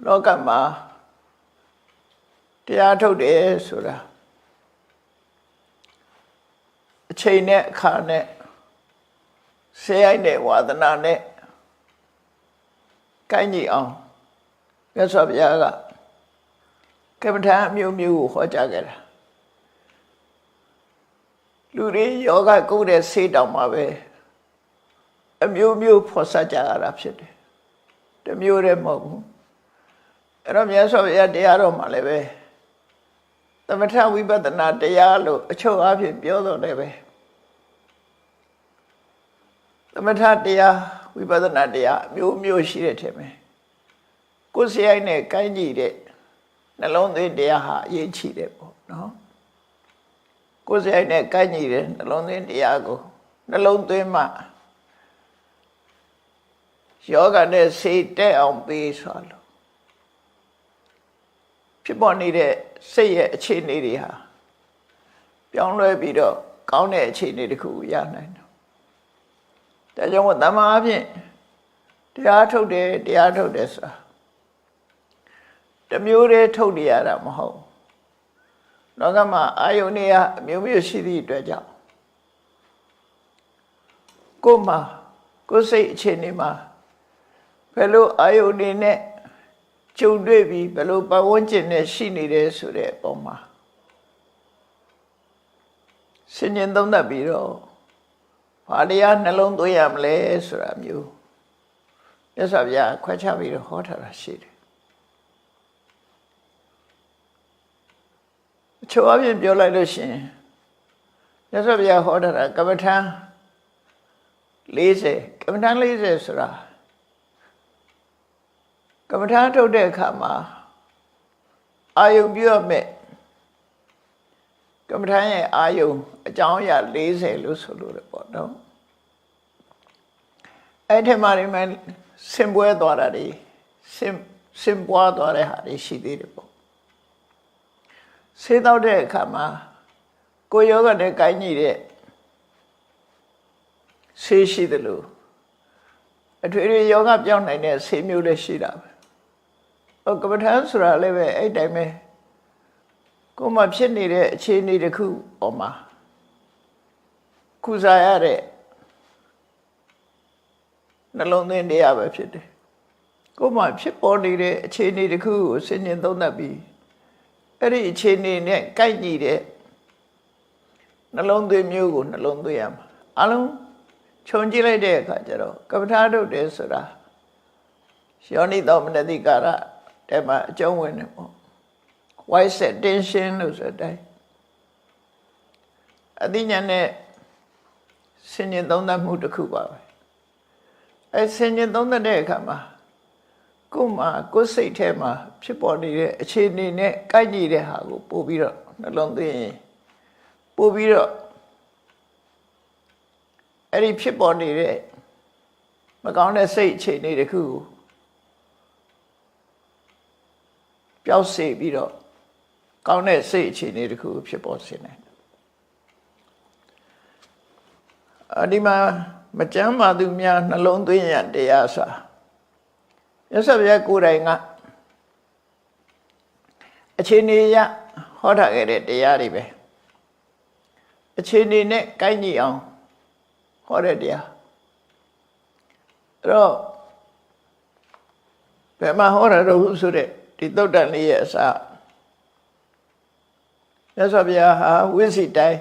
လောကမှာတရားထုတ်တယ်ဆိုတာအချိန်နဲ့အခါနဲ့ဆေးရိုက်တဲ့ဝါသနာနဲ့ကိုင်းညီအောင်မြတ်စွာဘုရားကကမ္မထာအမျိုးမျိုးကိုဟောကြားခဲ့တာလူတွေယောဂကုတဲ့ဆေးတောင်မှာပဲအမျိုးမျိုးဖော်ဆကြရတာဖြစ်တယ်တမျိုးတည်းမဟုတ်ဘူးအဲ့တော့မြတ်စွာဘုရားတရားတော်မှာလည်းပဲသမထဝိပဿနာတရားလို့အချုပ်အားဖြင့်ပြောတော့လည်းပဲသမထတရားဝိပဿနာတရားအမျိုးမျိုးရှိတဲ့ထင်မယ်ကိုယ်စရိုက်နဲ့ကိုင်းကြည့်တဲ့နှလုံးသွင်းတရားဟာအရေးကြီးတယ်ပေါ့နော်ကိုယ်စရိုက်နဲ့ကိုင်းကြည့်တဲ့နှလုံးသွင်းတရားကိုနှလုံးသွင်းမှယောဂနဲ့စိတ်တက်အောင်ပေးဆိုလို့ဖြစ်ပေါ်နေတဲ့စိတ်ရဲ့အခြေအနေတွေဟာပြောင်းလဲပြီးတော့ကောင်းတဲ့အခြေအနေတစ်ခုရနိုင်တယ်ဒါကြောင့်တမန်အဖြစ်တရားထုတ်တယ်ဆိုတာတမျိုးတည်းထုတ်နေရတာမဟုတ်လောကမှာအာယုန်တွေကအမျိုးမျိုးရှိသည့်အတွက်ကြောင့်ကိုယ်မှာကိုယ်စိတ်အခြေအနေမှာဘယ်လိုအာယုန်တွေနဲ့ကြုံတွေ့ပြီးဘယ်လိုပတ်ဝန်းကျင်နဲ့ရှိနေတယ်ဆိုတဲ့အပေါ်မှာစဉ်းကျင်သုံးသပ်ပြီးတော့ဘာတရားနှလုံးသွင်းရမလဲဆိုတာမျိုးမြတ်စွာဘုရားခွဲခြားပြီးတော့ဟောထားတာရှိတယ်အချို့အပြင်ပြောလိုက်လို့ရှိရင်မြတ်စွာဘုရားဟောထားတာကမ္မထံ40ကမ္မထံ40ဆိုတာကမ္မထာထုတ်တဲ့အခါမှာအာယုံပြုရမယ်ကမ္မထာရဲ့အာယုံအကြောင်းအရာ40လို့ဆိုလို့ရပေါ့နော်အဲ့ထက်မှဒီမှာစင်ပွဲသွားတာတွေစင်ပွားသွားတဲ့ဟာတွေရှိသေးတယ်ပေါ့ဆေးတော့တဲ့အခါမှာကိုယ်ယောဂနဲ့ကိုင်းညီတဲ့ဆေးရှိတယ်လို့အထွေထွေယောဂပြောင်းနိုင်တဲ့ဆေးမျိုးလည်းရှိတာပဲကမ္မထာဆိုတာလည်းပဲအဲ့တိုင်းပဲကိုယ်မှာဖြစ်နေတဲ့အခြေအနေတစ်ခုပေါ်မှာကုစားရတဲ့နှလုံးသွင်းတရားပဲဖြစ်တယ်ကိုယ်မှာဖြစ်ပေါ်နေတဲ့အခြေအနေတစ်ခုကိုစဉ်းကျင်သုံးသပ်ပြီးအဲ့ဒီအခြေအနေနဲ့ကိုက်ညီတဲ့နှလုံးသွင်းမျိုးကိုနှလုံးသွင်းရမှာအလုံးခြုံကြည့်လိုက်တဲ့အခါကျတော့ကမ္မထာထုတ်တယ်ဆိုတာယောနိသောမနတိကာရတဲ့မှာအကျုံးဝင်တယ်ပေါ့ wise attention လို့ဆိုတဲ့အသိဉာဏ်နဲ့ဆင်ញင်သုံးသပ်မှုတစ်ခုပါပဲအဲဆင်ញင်သုံးသပ်တဲ့အခါမှာကိုယ်မှာကိုယ်စိတ်ထဲမှာဖြစ်ပေါ်နေတဲ့အခြေအနေနဲ့ကိုက်ညီတဲ့ဟာကိုပို့ပြီးတော့နှလုံးသွင်းရင်ပို့ပြီးတော့အဲ့ဒီဖြစ်ပေါ်နေတဲ့မကောင်းတဲ့စိတ်အခြေအနေတစ်ခုကိုပျောက်စေပြီးတော့ကောင်းတဲ့စိတ်အခြေအနေတစ်ခုဖြစ်ပေါ်စေနိုင်တယ်ဒီမှာမကြမ်းပါသူများနှလုံးသွင်းရတရားစာမြတ်စွာဘုရားကိုယ်တိုင်ကအခြေအနေရဟောထားခဲ့တဲ့တရားတွေပဲအခြေအနေနဲ့ကိုက်ညီအောင်ဟောတဲ့တရားအဲ့တော့ဘယ်မှာဟောတာတော့ဆိုတဲ့ဒီသုတ်တန်လေးရဲ့အစမြတ်စွာဘုရားဟာဝိစီတိုင်း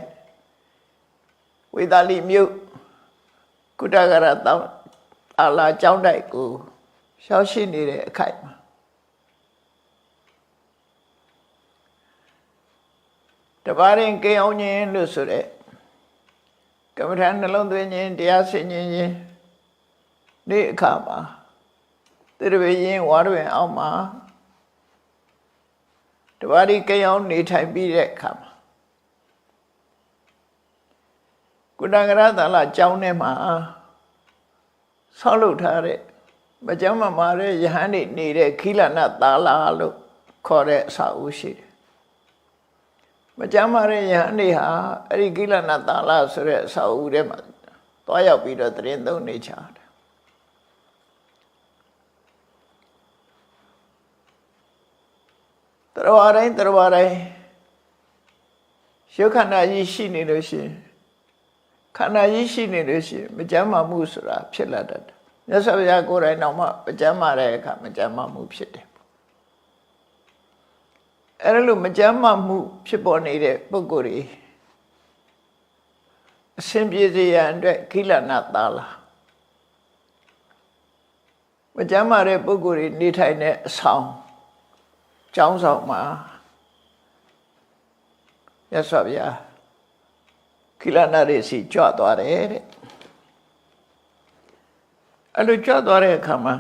ဝေသာလိမြို့ကုတ္တဂရတောင်းအာလာကျောင်းတိုက်ကိုရှောက်ရှိနေတဲ့အခိုက်မှာတပါးရင်ကိအောင်ခြင်းလို့ဆိုတဲ့ကမ္မထာနှလုံးသွင်းခြင်းတရားဆင်ခြင်းနေ့အခါမှာတိရဝေရင်ဝါရဝင်အောင်မှာတပါးဒီကိအောင်နေထိုင်ပြီးတဲ့အခါမှာကုတ္တဂရသလကျောင်းထဲမှာဆောက်လုပ်ထားတဲ့မကြမ်းမမာတဲ့ယဟန်နေနေတဲ့ခိလနသာလာလို့ခေါ်တဲ့အစာအုပ်ရှိတယ်မကြမ်းမာတဲ့ယဟန်နေဟာအဲ့ဒီခိလနသာလာဆိုတဲ့အစာအုပ်ထဲမှာသွားရောက်ပြီးတော့တရင်သုံးနေချတယ် တရားတိုင်းရုပ်ခန္ဓာကြီးရှိနေလို့ရှိရင်ခန္ဓာကြီးရှိနေလို့ရှိရင်မကြမ်းမာမှုဆိုတာဖြစ်လာတတ်တယ်မြတ်စွာဘုရားကိုယ်တိုင်တော့မှမကြမ်းမာတဲ့အခါမကြမ်းမာမှုဖြစ်တယ်အဲ့လိုမကြမ်းမာမှုဖြစ်ပေါ်နေတဲ့ပုဂ္ဂိုလ်တွေအစဉ်ပြေစေရန်အတွက်ခိလနာသာလာမကြမ်းမာတဲ့ပုဂ္ဂိုလ်တွေနေထိုင်တဲ့အဆောင်ကျောင်းဆောင်မှာမြတ်စွာဘုရားခိလနာတွေစီကြွသွားတယ်တဲ့အဲ့လိုကြွသွားတဲ့အခါမှာ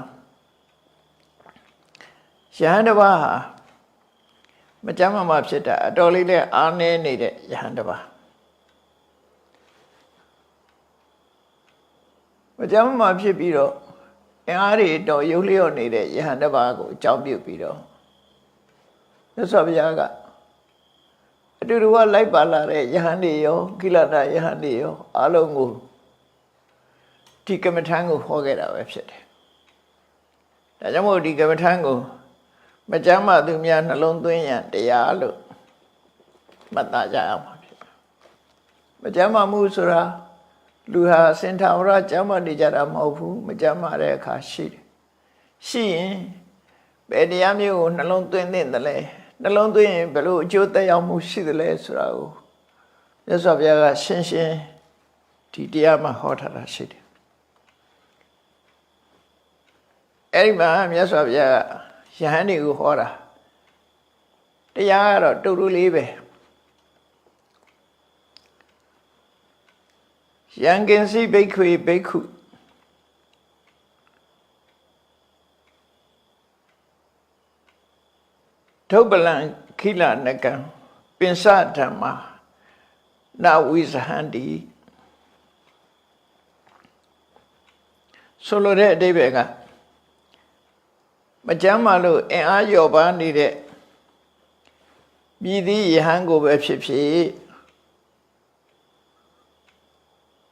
ယဟန်တစ်ပါးဟာမကြမ်းမာဖြစ်တာအတော်လေးနဲ့အားနည်းနေတဲ့ယဟန်တစ်ပါးမကြမ်းမာဖြစ်ပြီးတော့အင်အားတွေတော်ရုပ်လျော့နေတဲ့ယဟန်တစ်ပါးကိုအကြောင်းပြုပြီးတော့မြတ်စွာဘုရားကအတူတူကလိုက်ပါလာတဲ့ယဟန်တွေရောကိလနာယဟန်တွေရောအလုံးကိုဒီကမ္မထံကိုဟောခဲ့တာပဲဖြစ်တယ်။ဒါကြောင့်မို့ဒီကမ္မထံကိုမကြမ်းမာသူများနှလုံးသွင်းရန်တရားလို့မှတ်သားကြအောင်ပါဖြစ်။မကြမ်းမာမှုဆိုတာလူဟာစင်ထာဝရကြမ်းမာနေကြတာမဟုတ်ဘူးမကြမ်းမာတဲ့အခါရှိတယ်။ရှိရင်ဘယ်တရားမျိုးကိုနှလုံးသွင်းသင့်တယ်လဲနှလုံးသွင်းရင်ဘယ်လိုအကျိုးသက်ရောက်မှုရှိသလဲဆိုတာကိုမြတ်စွာဘုရားကရှင်းရှင်းဒီတရားမှာဟောထားတာရှိတယ်အဲ့ဒီမှာမြတ်စွာဘုရားကယဟန်တွေကိုဟောတာတရားကတော့တူတူလေးပဲယံကင်စီဘိက္ခွေဘိက္ခုဒုပ္ပလံခိလနကံပင်စဓမ္မာနဝိဇဟန္တိဆိုလိုတဲ့အဓိပ္ပာယ်ကမကြမ်းမာလို့အင်အားလျော့ပါနေတဲ့မြည်သည့်ယဟန်ကိုပဲဖြစ်ဖြစ်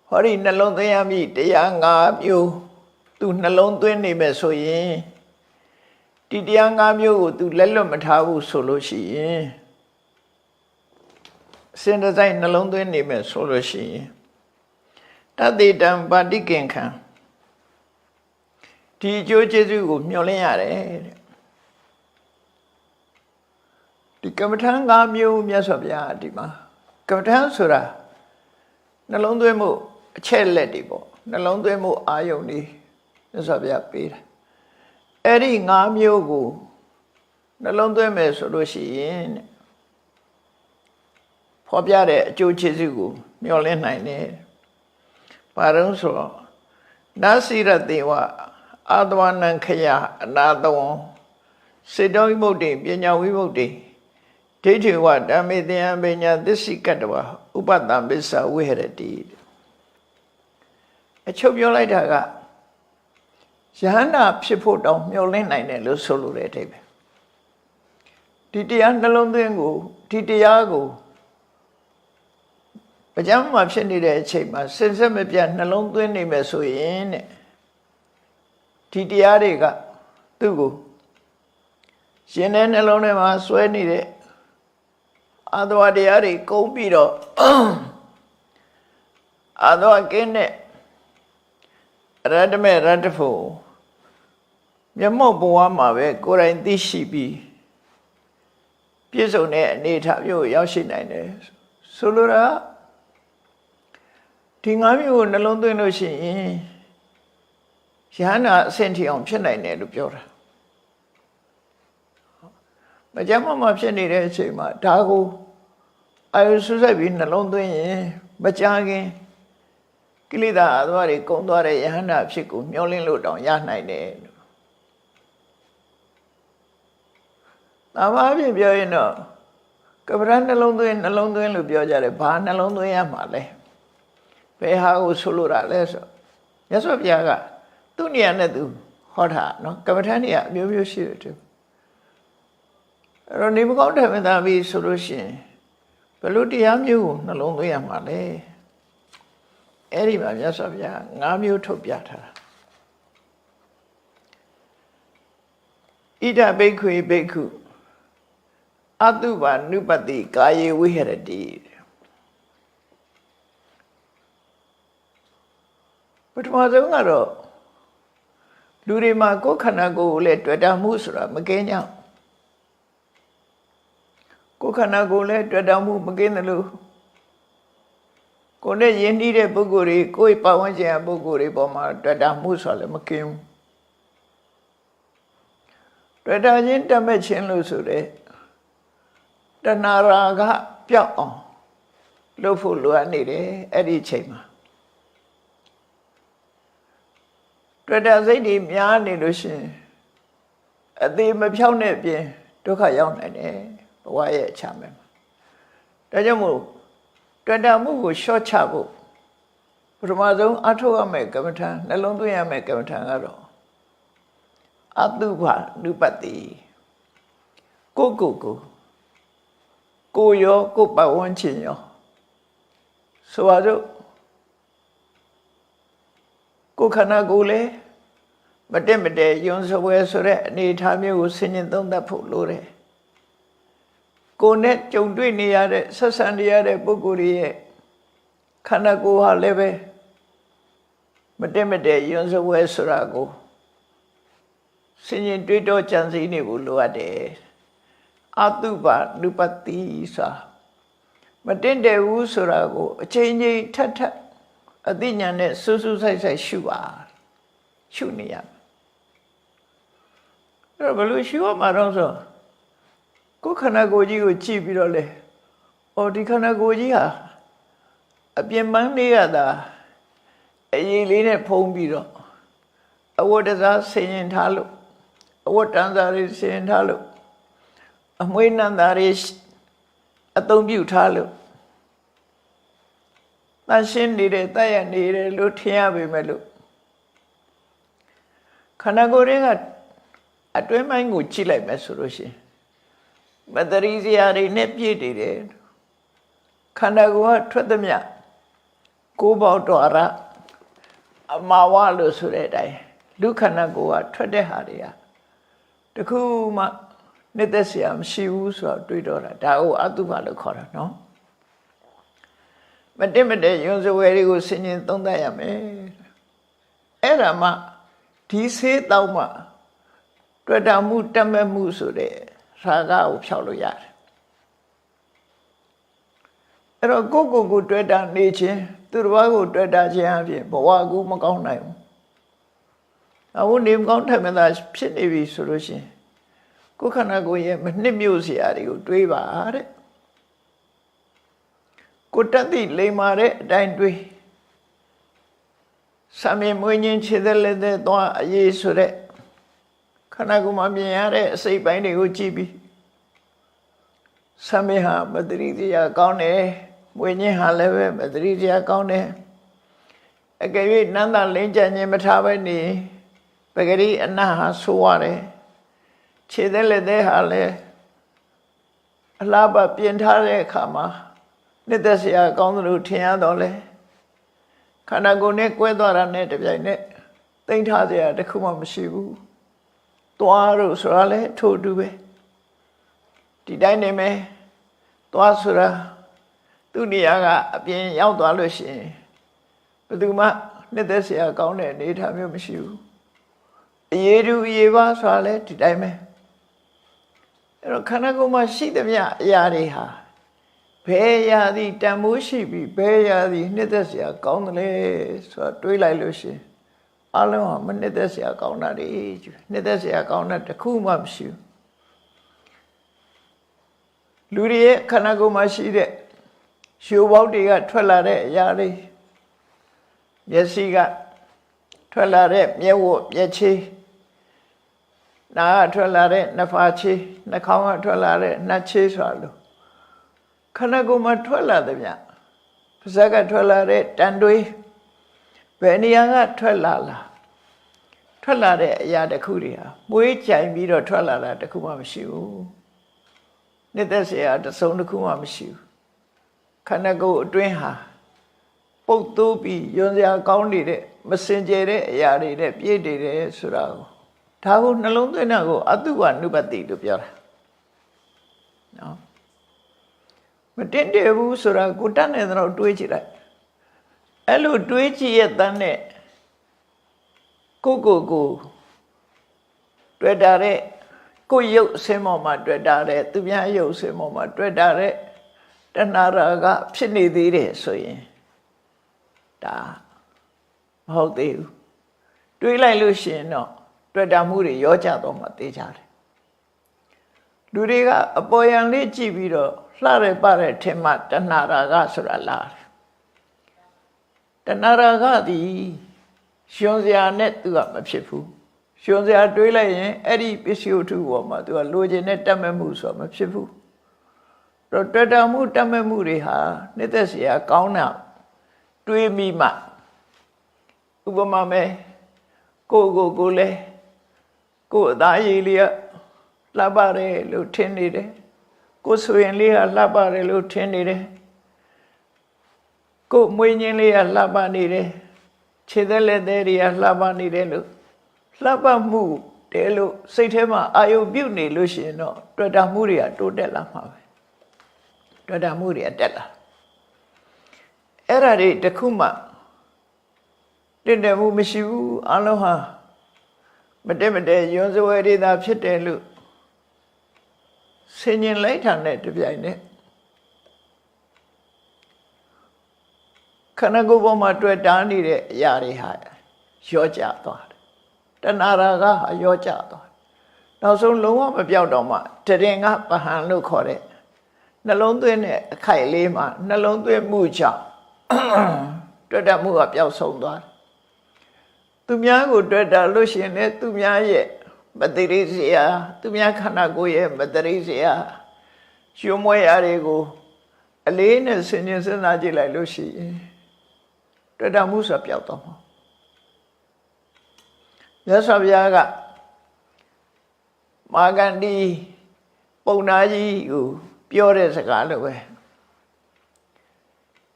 ဟောဒီနှလုံးသွင်းရမည်တရား၅မျိုးသူနှလုံးသွင်းနေမယ်ဆိုရင်ဒီတရား၅မျိုးကိုသူလက်လွတ်မထားဘူးဆိုလို့ရှိရင်စင်တစိုက်နှလုံးသွင်းနေမယ်ဆိုလို့ရှိရင်တသေတံပါတိကင်ခံဒီအကျိုးကျေးဇူးကိုမျှော်လင့်ရတယ်တဲ့ဒီကမ္မထံ၅မျိုးမြတ်စွာဘုရားဒီမှာကမ္မထံဆိုတာနှလုံးသွင်းမှုအချက်လက်တွေပေါ့နှလုံးသွင်းမှုအာယုန်တွေမြတ်စွာဘုရားပေးတာအဲ့ဒီ၅မျိုးကိုနှလုံးသွင်းမယ်ဆိုလို့ရှိရင်ဖော်ပြတဲ့အကျိုးကျေးဇူးကိုမျှော်လင့်နိုင်တယ်။ဘာလို့ဆိုတော့နာစီရတေဝအာသဝနံခယအနာတဝံစေတောဝိမုတ်တိပညာဝိမုတ်တိဒိဋ္ဌိဝဓမ္မေတယံပညာသစ္စိကတဝဥပတ္တံပစ္စဝိဟရတိအချုပ်ပြောလိုက်တာကယဟန္တာဖြစ်ဖို့တောင်မျှော်လင့်နိုင်တယ်လို့ဆိုလိုတဲ့အဓိပ္ပာယ်ဒီတရားနှလုံးသွင်းကိုဒီတရားကိုအကြမ်းမှာဖြစ်နေတဲ့အချိန်မှာစင်စစ်မပြတ်နှလုံးသွင်းနေမယ်ဆိုရင်တဲ့ဒီတရားတွေကသူ့ကိုရှင်တဲ့နှလုံးထဲမှာစွဲနေတဲ့အာသဝတရားတွေကုန်ပြီးတော့အာသဝကင်းတဲ့ရတ္တမေရတ္တဖို့မျက်မှောက်ဘဝမှာပဲကိုယ်တိုင်သိရှိပြီးပြည့်စုံတဲ့အနေအထားမျိုးရောက်ရှိနိုင်တယ်ဆိုလိုတာဒီ၅မျိုးကိုနှလုံးသွင်းလို့ရှိရင်ယဟန္တာအဆင့်ထိအောင်ဖြစ်နိုင်တယ်လို့ပြောတာမကြမ်းမှဖြစ်နေတဲ့အချိန်မှာဒါကိုအာယုဆုစိုက်ပြီးနှလုံးသွင်းရင်မကြာခင်ကိလေသာအသွားတွေကုန်သွားတဲ့ယဟန္တာဖြစ်ကိုမျောလင်းလို့တောင်ရနိုင်တယ်လို့ဒါမှအပြင်ပြောရင်တော့ကပ္ပရနှလုံးသွင်းလို့ပြောကြတယ်ဘာနှလုံးသွင်းရမှာလဲဘယ်ဟာကိုဆိုလိုတာလဲဆိုမြတ်စွာဘုရားကသူ့နေရာနဲ့သူဟောတာနော်ကမ္မထန်နေရာအမျိုးမျိုးရှိတယ်သူအဲ့တော့နေမကောင်းတယ်မသာပြီးဆိုလို့ရှိရင်ဘယ်လိုတရားမျိုးကိုနှလုံးသွင်းရမှာလဲအဲ့ဒီမှာမြတ်စွာဘုရား၅မျိုးထုတ်ပြထားတာဣဒဘိက္ခွေဘိက္ခု အတုပါနုပတိကာယေဝိဟရတိပထမဆုံးကတော့လူတွေမှာကိုယ်ခန္ဓာကိုယ်ကိုလည်းတွေ့တာမှုဆိုတာမကင်းကြကိုယ်ခန္ဓာကိုယ်လည်းတွေ့တာမှုမကင်းတယ်လို့ကိုယ်နဲ့ယဉ်နှီးတဲ့ပုဂ္ဂိုလ်တွေကိုယ်ပတ်ဝန်းကျင်ပုဂ္ဂိုလ်တွေပေါ်မှာတွေ့တာမှုဆိုတာလည်းမကင်းဘူးတွေ့တာချင်းတတ်မဲ့ခြင်းလို့ဆိုတဲ့တဏှာရာဂပျောက်အောင်လုပ်ဖို့လိုအပ်နေတယ်အဲ့ဒီအချိန်မှာတွေ့တာစိတ်တွေများနေလို့ရှိရင်အသေးမဖြောင်းတဲ့အပြင်ဒုက္ခရောက်နိုင်တယ်ဘဝရဲ့အချမ်းမှာဒါကြောင့်မို့တွေ့တာမှုကိုရှော့ချဖို့ပထမဆုံးအထောက်ရမယ်ကမ္မထာနှလုံးသွင်းရမယ်ကမ္မထာကတော့အတုပနုပတိကိုရောကိုပတ်ဝန်းကျင်ရောဆိုပါစို့ကိုခန္ဓာကိုယ်လေမတက်မတဲယွန်းစပွဲဆိုတဲ့အနေအထားမျိုးကိုဆင်ញင်သုံးသပ်ဖို့လိုတယ်ကိုနဲ့ကြုံတွေ့နေရတဲ့ဆက်ဆံနေရတဲ့ပုဂ္ဂိုလ်ရဲ့ခန္ဓာကိုယ်ဟာလည်းပဲမတက်မတဲယွန်းစပွဲဆိုတာကိုဆင်ញင်တွေးတောကြံစည်နေဖို့လိုအပ်တယ်အတုပနုပတိစာမတင်တယ်ဘူးဆိုတာကိုအချိန်ချင်းထပ်ထပ်အသိဉာဏ်နဲ့စူးစူးဆိုင်ဆိုင်ရှုပါရှုနေရအဲ့တော့ဘယ်လိုရှုရမှာတော့ဆိုကိုယ်ခန္ဓာကိုယ်ကြီးကိုကြည့်ပြီးတော့လေဒီခန္ဓာကိုယ်ကြီးဟာအပြင်ပန်းလေးရတာအရေးလေးနဲ့ဖုံးပြီးတော့အဝတ်တစားဆင်ရင်ထားလို့အဝတ်တန်စာတွေဆင်ရင်ထားလို့အမွေးနံသာတွေအသုံးပြုထားလို့တန်ရှင်းနေတဲ့တိုက်ရနေတယ်လို့ထင်ရပေမဲ့လို့ခန္ဓာကိုယ်ရင်းကအတွင်းပိုင်းကိုကြည့်လိုက်မယ်ဆိုလို့ရှိရင်မတရီစရာတွေနဲ့ပြည့်နေတယ်ခန္ဓာကိုယ်ကထွက်သမျှကိုယ်ပေါက်တော်ရအမာဝလို့ဆိုတဲ့အတိုင်းလူခန္ဓာကိုယ်ကထွက်တဲ့ဟာတွေကတခုမှနှစ်သက်စရာမရှိဘူးဆိုတော့တွေးတော့တာဒါကိုအတုပလို့ခေါ်တာနော်မတင်မတဲ့ယွန်းစဝဲတွေကိုဆင်ញင်သုံးသပ်ရမယ်အဲ့ဒါမှဒီဆေးတောက်မှတွေ့တာမှုတတ်မဲ့မှုဆိုတဲ့ရာဂကိုဖျောက်လို့ရတယ်အဲ့တော့ကိုတွေ့တာနေခြင်းသူတစ်ပါးကိုတွေ့တာခြင်းအပြင်ဘဝကိုမကောင်းနိုင်ဘူးအခုနေမကောင်းထက်မှသာဖြစ်နေပြီဆိုလို့ရှိရင်ကိုယ်ခန္ဓာကိုယ်ရဲ့မနှစ်မြို့စရာတွေကိုတွေးပါတဲ့ကိုတတ်သိလိမ္မာတဲ့အတိုင်းတွေးဆံမြင်မွေးခြင်းခြေသက်လက်သက်သွားအရေးဆိုတဲ့ခန္ဓာကိုယ်မှာမြင်ရတဲ့အစိတ်ပိုင်းတွေကိုကြည့်ပြီးဆံမြင်ဟာမတရိတရားကောင်းတယ်မွေးခြင်းဟာလည်းပဲမတရိတရားကောင်းတယ်အကယ်၍နန္တလိမ့်ကြခြင်းမထားပဲနေပဂရိအနတ်ဟာဆိုးရတယ်ခြေသက်လက်သက်ဟာလည်းအလားပါပြင်ထားတဲ့အခါမှာနှစ်သက်စရာကောင်းသလိုထင်ရတော့လေခန္ဓာကိုယ်နဲ့ကွဲသွားတာနဲ့တပြိုင်နက်သိမ့်ထားစရာတခုမှမရှိဘူးသွားလို့ဆိုတာလဲထို့တူပဲဒီတိုင်းနေမယ်သွားဆိုတာသူ့နေရာကအပြင်ရောက်သွားလို့ရှိရင်ဘယ်သူမှနှစ်သက်စရာကောင်းတဲ့အနေအထားမျိုးမရှိဘူးအရေးတူအရေးပါဆိုတာလဲဒီတိုင်းပဲအဲ့တော့ခန္ဓာကိုယ်မှာရှိသမျှအရာတွေဟာဘယ်ရာသည်တန်မိုးရှိပြီးဘယ်ရာသည်နှစ်သက်စရာကောင်းတယ်လဲဆိုတာတွေးလိုက်လို့ရှိရင်အလုံးဟာမနှစ်သက်စရာကောင်းတာတွေနှစ်သက်စရာကောင်းတာတစ်ခုမှမရှိဘူးလူတွေရဲ့ခန္ဓာကိုယ်မှာရှိတဲ့ရှုပ်ပေါက်တွေကထွက်လာတဲ့အရာတွေမျက်စိကထွက်လာတဲ့မျက်ဝတ်မျက်ခြေနားကထွက်လာတဲ့နှာဖာခြေနှာခေါင်းကထွက်လာတဲ့နှာခြေဆိုတာလို့ခန္ဓာကိုယ်မှာထွက်လာတဲ့ဗျပါးစပ်ကထွက်လာတဲ့တန်တွေးဘယ်နေရာကထွက်လာတဲ့အရာတစ်ခုတွေဟာမွေးကြိုင်ပြီးတော့ထွက်လာတာတစ်ခုမှမရှိဘူးနှစ်သက်စရာတစ်စုံတစ်ခုမှမရှိဘူးခန္ဓာကိုယ်အတွင်းဟာပုတ်သိုးပြီးယွန်းစရာကောင်းနေတဲ့မစင်ကြယ်တဲ့အရာတွေနဲ့ပြည့်နေတယ်ဆိုတာကိုဒါကိုနှလုံးသွင်းတာကိုအတုဝနုပတိလို့ပြောတာ နော်မတင်တယ်ဘူးဆိုတာကိုတတ်နေတော့တွေးကြည့်လိုက်အဲ့လိုတွေးကြည့်ရဲ့တန်းနဲ့ကိုတွေ့တာတဲ့ကိုရုပ်အစင်းပေါ်မှာတွေ့တာတဲ့သူများရုပ်အစင်းပေါ်မှာတွေ့တာတဲ့တဏှာရာဂဖြစ်နေသေးတယ်ဆိုရင်ဒါမဟုတ်သေးဘူးတွေးလိုက်လို့ရှိရင်တော့တွေ့တာမှုတွေရောကြတော့မှသိကြတယ်လူတွေကအပေါ်ယံလေးကြည့်ပြီးတော့လှရဲပတဲ့ထင်မှတဏှာရာဂဆိုတာလာတယ်တဏှာရာဂသည်ရှင်စရာနဲ့သူကမဖြစ်ဘူးရှင်စရာတွေးလိုက်ရင်အဲ့ဒီပစ္စည်းဝတ္ထုပေါ်မှာသူကလိုချင်တဲ့တတ်မဲ့မှုဆိုတာမဖြစ်ဘူးတော့တွေ့တာမှုတတ်မဲ့မှုတွေဟာနှစ်သက်စရာကောင်းတာတွေးမိမှဥပမာမဲ့ကိုလဲကိုအသားရည်လေးကလှပတယ်လို့ထင်နေတယ်ကိုဆိုရင်လေးကလှပတယ်လို့ထင်နေတယ်ကိုမွေးညင်းလေးကလှပနေတယ်ခြေသက်လက်သေးတွေကလှပနေတယ်လို့လှပမှုတဲလို့စိတ်ထဲမှာအာယုပြုတ်နေလို့ရှိရင်တော့တွေ့တာမှုတွေကတိုးတက်လာမှာပဲတွေ့တာမှုတွေတက်လာအဲ့ဒါတွေတခုမှတင်တယ်မှုမရှိဘူးအလုံးဟာမတည့်ရွံစဝဲတွေသာဖြစ်တယ်လို့ဆင်ញင်လိုက်တာနဲ့တပြိုင်နက်ခန္ဓာကိုယ်ပေါ်မှာတွေ့တာနေတဲ့အရာတွေဟာရောကျသွားတယ်တဏှာရာဂဟာရောကျသွားတယ်နောက်ဆုံးလုံးဝမပြောက်တော့မှတရင်ကပဟံလို့ခေါ်တဲ့နှလုံးသွင်းတဲ့အခိုက်လေးမှာနှလုံးသွင်းမှုကြောင့်တွေ့တာမှုကပျောက်ဆုံးသွားတယ်သူများကိုတွေ့တာလို့ရှိရင်လည်းသူများရဲ့မတရိစရာသူများခန္ဓာကိုယ်ရဲ့မတရိစရာရွှမွဲရာတွေကိုအလေးနဲ့ဆင်ခြင်စဉ်းစားကြည့်လိုက်လို့ရှိရင်တွေ့တာမှုဆိုပျောက်သွားမှာမြတ်စွာဘုရားကမာဂန္ဒီပုံနာကြီးကိုပြောတဲ့စကားလိုပဲ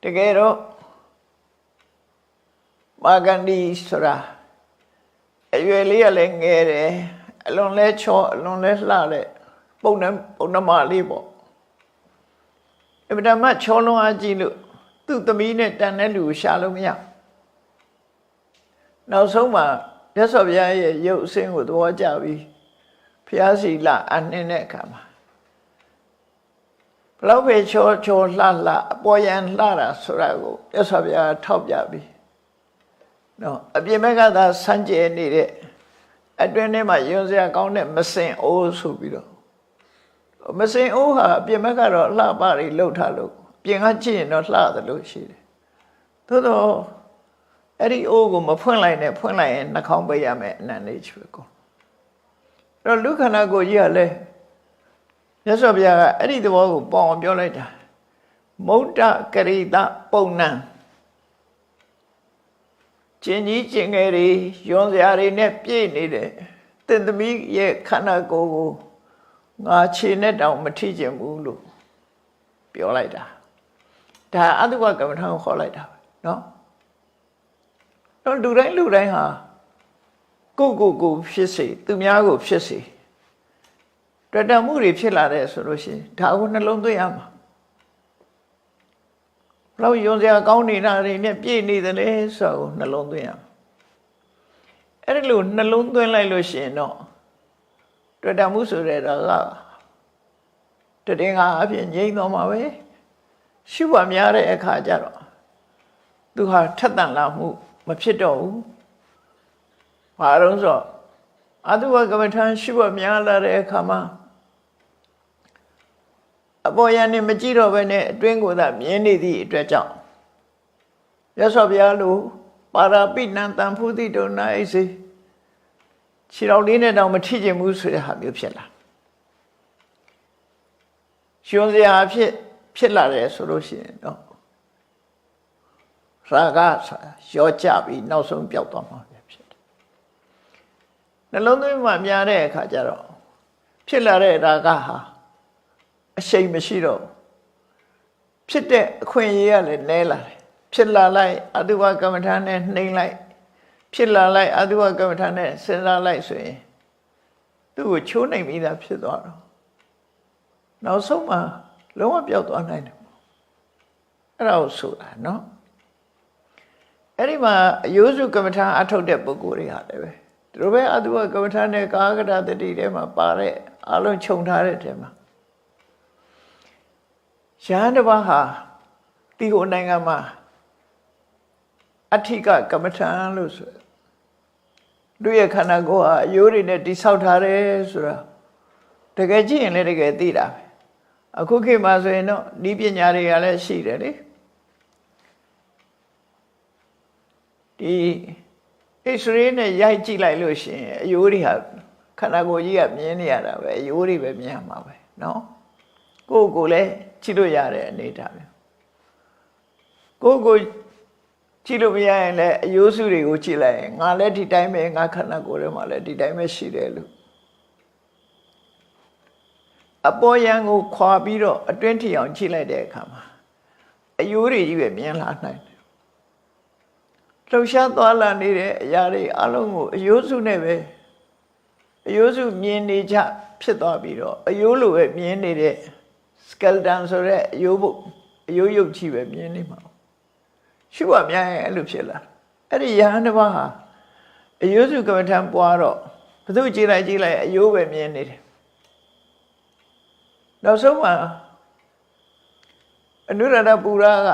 တကယ်တော့မာဂန္ဒီဆိုတာအရွယ်လေးကလည်းငယ်တယ်အလွန်လဲချောအလွန်လဲလှတဲ့ပုံနှမလေးပေါ့အမှန်တမ်းချောလွန်အားကြီးလို့သူ့သမီးနဲ့တန်တဲ့လူကိုရှာလို့မရနောက်ဆုံးမှာမြတ်စွာဘုရားရဲ့ရုပ်အစင်းကိုသဘောကျပြီးဘုရားစီလာအနှင်းတဲ့အခါမှာဘလောက်ပဲချောလှအပေါ်ယံလှတာဆိုတာကိုမြတ်စွာဘုရားထောက်ပြပြီးနော်အပြင်ဘက်ကသာစမ်းကြဲနေတဲ့အတွင်းထဲမှာယွန်းစရာကောင်းတဲ့မစင်အိုးဆိုပြီးတော့မစင်အိုးဟာအပြင်ဘက်ကတော့လှပတွေလှုပ်ထားလို့ပြင်ကကြည့်ရင်တော့လှတယ်လို့ရှိတယ်သို့တော့အဲ့ဒီအိုးကိုမဖွင့်လိုက်နဲ့ဖွင့်လိုက်ရင်နှာခေါင်းပိတ်ရမယ်အနန္တိချွေကုန်အဲ့တော့လူခန္ဓာကိုယ်ကြီးကလည်းမြတ်စွာဘုရားကအဲ့ဒီသဘောကိုပေါအောင်ပြောလိုက်တာမုဒ္ဒကရိတပုံနံကျင်ကြီးကျင်ငယ်တွေယွန်းစရာတွေနဲ့ပြည့်နေတယ်သင်သမီးရဲ့ခန္ဓာကိုယ်ကိုငါခြေနဲ့တောင်မထိကျင်ဘူးလို့ပြောလိုက်တာဒါအတုဝကမ္မထာကိုခေါ်လိုက်တာပဲเนาะတော့လူတိုင်းဟာကိုဖြစ်စေသူများကိုဖြစ်စေတွေ့တာမှုတွေဖြစ်လာတဲ့ဆိုလို့ရှိရင်ဒါကိုနှလုံးသွင်းရမှာဘလို့ယွန်းစရာကောင်းနေတာတွေနဲ့ပြည့်နေတယ်လေဆိုတော့နှလုံးသွင်းရမှာအဲ့ဒီလိုနှလုံးသွင်းလိုက်လို့ရှိရင်တော့တွေ့တာမှုဆိုတဲ့တော့ကတည်ငါအဖြစ်ငြိမ့်သွားမှာပဲရှုပါများတဲ့အခါကျတော့သူဟာထက်သန်လာမှုမဖြစ်တော့ဘူးဘာလို့ဆိုအတုဝကမ္မထာရှုပါများလာတဲ့အခါမှာအပေါ်ယံနေမကြည့်တော့ဘဲနဲ့အတွင်းကိုသာမြင်နေသည့်အတွက်ကြောင့်မြတ်စွာဘုရားလိုပါရာပိဏံတံဖုတိတုနာအိစေခြေတော်လေးနဲ့တောင်မထိကျင်ဘူးဆိုတဲ့ဟာမျိုးဖြစ်လာရှင်စရာဖြစ်လာတယ်ဆိုလို့ရှိရင်တော့ရာဂရောကြပြီးနောက်ဆုံးပျောက်သွားမှာဖြစ်တယ်နှလုံးသွင်းမှများတဲ့အခါကျတော့ဖြစ်လာတဲ့ရာဂဟာအရှိန်မရှိတော့ဖြစ်တဲ့အခွင့်အရေးကလည်းနည်းလာတယ်ဖြစ်လာလိုက်အတုဝကမ္မထာနဲ့နှိမ့်လိုက်ဖြစ်လာလိုက်အတုဝကမ္မထာနဲ့စဉ်းစားလိုက်ဆိုရင်သူ့ကိုချိုးနှိမ်ပြီးသားဖြစ်သွားတော့ နောက်ဆုံးမှာလုံးဝပျောက်သွားနိုင်တယ်အဲ့ဒါကိုဆိုတာနော်အဲ့ဒီမှာအယိုးစုကမ္မထာအထုတ်တဲ့ပုဂ္ဂိုလ်တွေဟာလည်းပဲသူတို့ပဲအတုဝကမ္မထာနဲ့ကာကတတတိထဲမှာပါတဲ့အလုံးခြုံထားတဲ့ထဲမှာရဟန်းတစ်ပါးဟာဒီဟိုနိုင်ငံမှာအဋ္ဌိကကမ္မထာလို့ဆိုတို့ရဲ့ခန္ဓာကိုယ်ဟာအယိုးတွေနဲ့တိဆောက်ထားတယ်ဆိုတာတကယ်ကြည့်ရင်လည်းတကယ်သိတာပဲအခုခေတ်မှာဆိုရင်တော့ဤပညာတွေကလည်းရှိတယ်လေဒီ X-ray နဲ့ရိုက်ကြည့်လိုက်လို့ရှိရင်အယိုးတွေဟာခန္ဓာကိုယ်ကြီးကမြင်နေရတာပဲအယိုးတွေပဲမြင်ရမှာပဲเนาะကိုယ့်ကိုယ်လည်းကြည့်လို့ရတဲ့အနေအထားပဲကိုယ့်ကိုယ်ကြည့်လို့မရရင်လည်းအယိုးစုတွေကိုကြည့်လိုက်ရင်ငါလည်းဒီတိုင်းပဲငါခန္ဓာကိုယ်ထဲမှာလည်းဒီတိုင်းပဲရှိတယ်လို့အပေါ်ယံကိုခွာပြီးတော့အတွင်းထီအောင်ကြည့်လိုက်တဲ့အခါမှာအယိုးတွေကြီးပဲမြင်လာနိုင်တယ်လှုပ်ရှားသွားလာနေတဲ့အရာတွေအလုံးကိုအယိုးစုနဲ့ပဲအယိုးစုမြင်နေကြဖြစ်သွားပြီးတော့အယိုးလိုပဲမြင်နေတဲ့ skeleton ဆိုတဲ့အယိုးဘုတ်အယိုးရုပ်ကြီးပဲမြင်နေမှာရှုရများရင်အဲ့လိုဖြစ်လာအဲ့ဒီယဟန်တစ်ပါးဟာအယိုးစုကမ္မထံပွားတော့ဘသူကြည့်လိုက်အယိုးပဲမြင်နေတယ်နောက်ဆုံးမှာအနုရဒပူရာက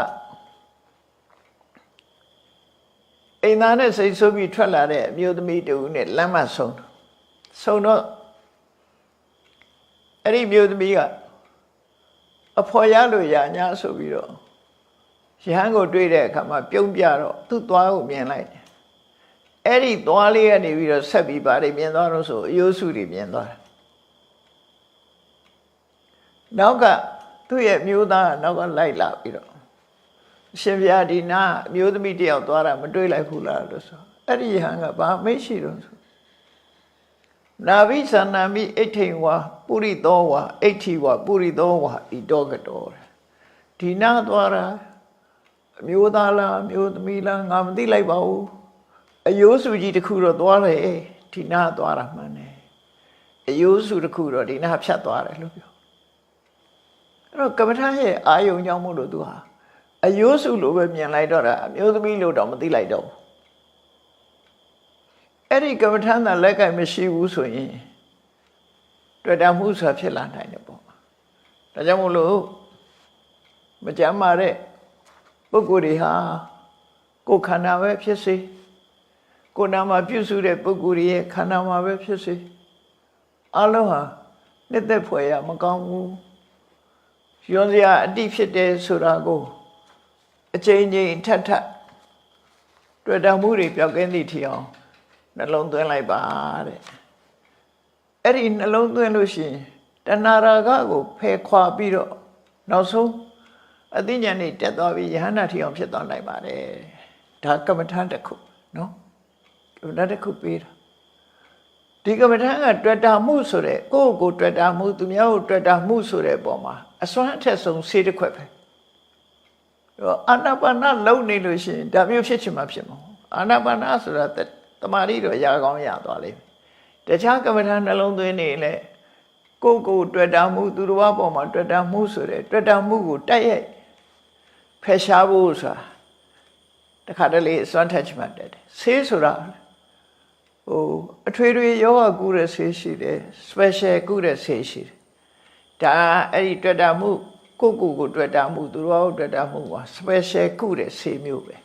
အိမ်သားနဲ့စိတ်ဆိုးပြီးထွက်လာတဲ့အမျိုးသမီးတူနဲ့လမ်းမဆုံတော့အဲ့ဒီမျိုးသမီးကအဖော်ရလို့ရညာဆိုပြီးတော့ရဟန်းကိုတွေ့တဲ့အခါမှာပြုံးပြတော့သူ့သွားကိုမြင်လိုက်တယ်အဲ့ဒီသွားလေးကနေပြီးတော့ဆက်ပြီးပါတယ်မြင်သွားတော့ဆိုအယိုးစုတွေမြင်သွားတယ်နောက်ကသူ့ရဲ့မျိုးသားနောက်ကလိုက်လာပြီးတော့ရှင်ဗျာဒီနာအမျိုးသမီးတယောက်သွားတာမတွေ့လိုက်ဘူးလားလို့ဆိုအဲ့ဒီဟန်ကဘာမေ့ရှိတော့ဆိုနာဘိသန္နာမိအိဋ္ဌိဝါပုရိသောဝါအိဋ္ဌိဝါပုရိသောဝါဤတော့ကတော်ဒီနာသွားတာအမျိုးသားလားအမျိုးသမီးလားငါမသိလိုက်ပါဘူးအယိုးစုကြီးတစ်ခုတော့သွားတယ်ဒီနာသွားတာမှန်တယ်အယိုးစုတစ်ခုတော့ဒီနာဖြတ်သွားတယ်လို့ပြောအဲ့တော့ကမ္မထာရဲ့အာယုံကြောင့်မို့လို့သူဟာအယိုးစုလိုပဲမြင်လိုက်တော့တာအမျိုးသမီးလို့တော့မသိလိုက်တော့ဘူးအဲ့ဒီကမ္မထာသာလက်ကင်မရှိဘူးဆိုရင်တွေ့တာမှုဆိုတာဖြစ်လာနိုင်တယ်ပေါ့ဒါကြောင့်မို့လို့မကြမ်းပါတဲ့ပုဂ္ဂိုလ်တွေဟာကိုယ်ခန္ဓာပဲဖြစ်စေကိုယ်နာမှာပြုစုတဲ့ပုဂ္ဂိုလ်ရဲ့ခန္ဓာမှာပဲဖြစ်စေအလုံးဟာနှစ်သက်ဖွယ်ရမကောင်းဘူးရွံစရာအတိဖြစ်တယ်ဆိုတာကိုအချိန်ချင်းထပ်တွေ့တာမှုတွေပြောက်ကင်းသည့်ထီအောင်နှလုံးသွင်းလိုက်ပါတဲ့အဲ့ဒီနှလုံးသွင်းလို့ရှိရင်တဏှာရာဂကိုဖယ်ခွာပြီးတော့နောက်ဆုံးအသိဉာဏ်နဲ့တက်သွားပြီးယဟန္တာထီအောင်ဖြစ်သွားနိုင်ပါတယ်ဒါကမ္မထာတစ်ခုနော်ကမ္မထာတစ်ခုပေးတာဒီကမ္မထာကတွေ့တာမှုဆိုတဲ့ကိုယ့်ကိုတွေ့တာမှုသူများကိုတွေ့တာမှုဆိုတဲ့ပုံမှာအစွမ်းအထက်ဆုံးဆေးတစ်ခွက်ပဲအာနာပါနလုံနေလို့ရှိရင်ဒါမျိုးဖြစ်ချင်မှဖြစ်မှာအာနာပါနဆိုတာတမာရီတော့ရာကောင်းရသွားလိမ့်မယ်တခြားကမ္မထာနှလုံးသွင်းနေလေကိုယ့်ကိုတွေ့တာမှုသူတော်ဘာပေါ်မှာတွေ့တာမှုဆိုတဲ့တွေ့တာမှုကိုတိုက်ရိုက်ဖယ်ရှားဖို့ဆိုတာတခါတလေအစွမ်းထက်ချင်မှတက်တယ်ဆေးဆိုတာအထွေထွေယောဂကုတဲ့ဆေးရှိတယ် special ကုတဲ့ဆေးရှိတယ်ဒါအဲ့ဒီတွေ့တာမှုကိုတွေ့တာမှုသူတော်တွေ့တာမှုပါ special ကုတဲ့ဆေးမျိုးပဲ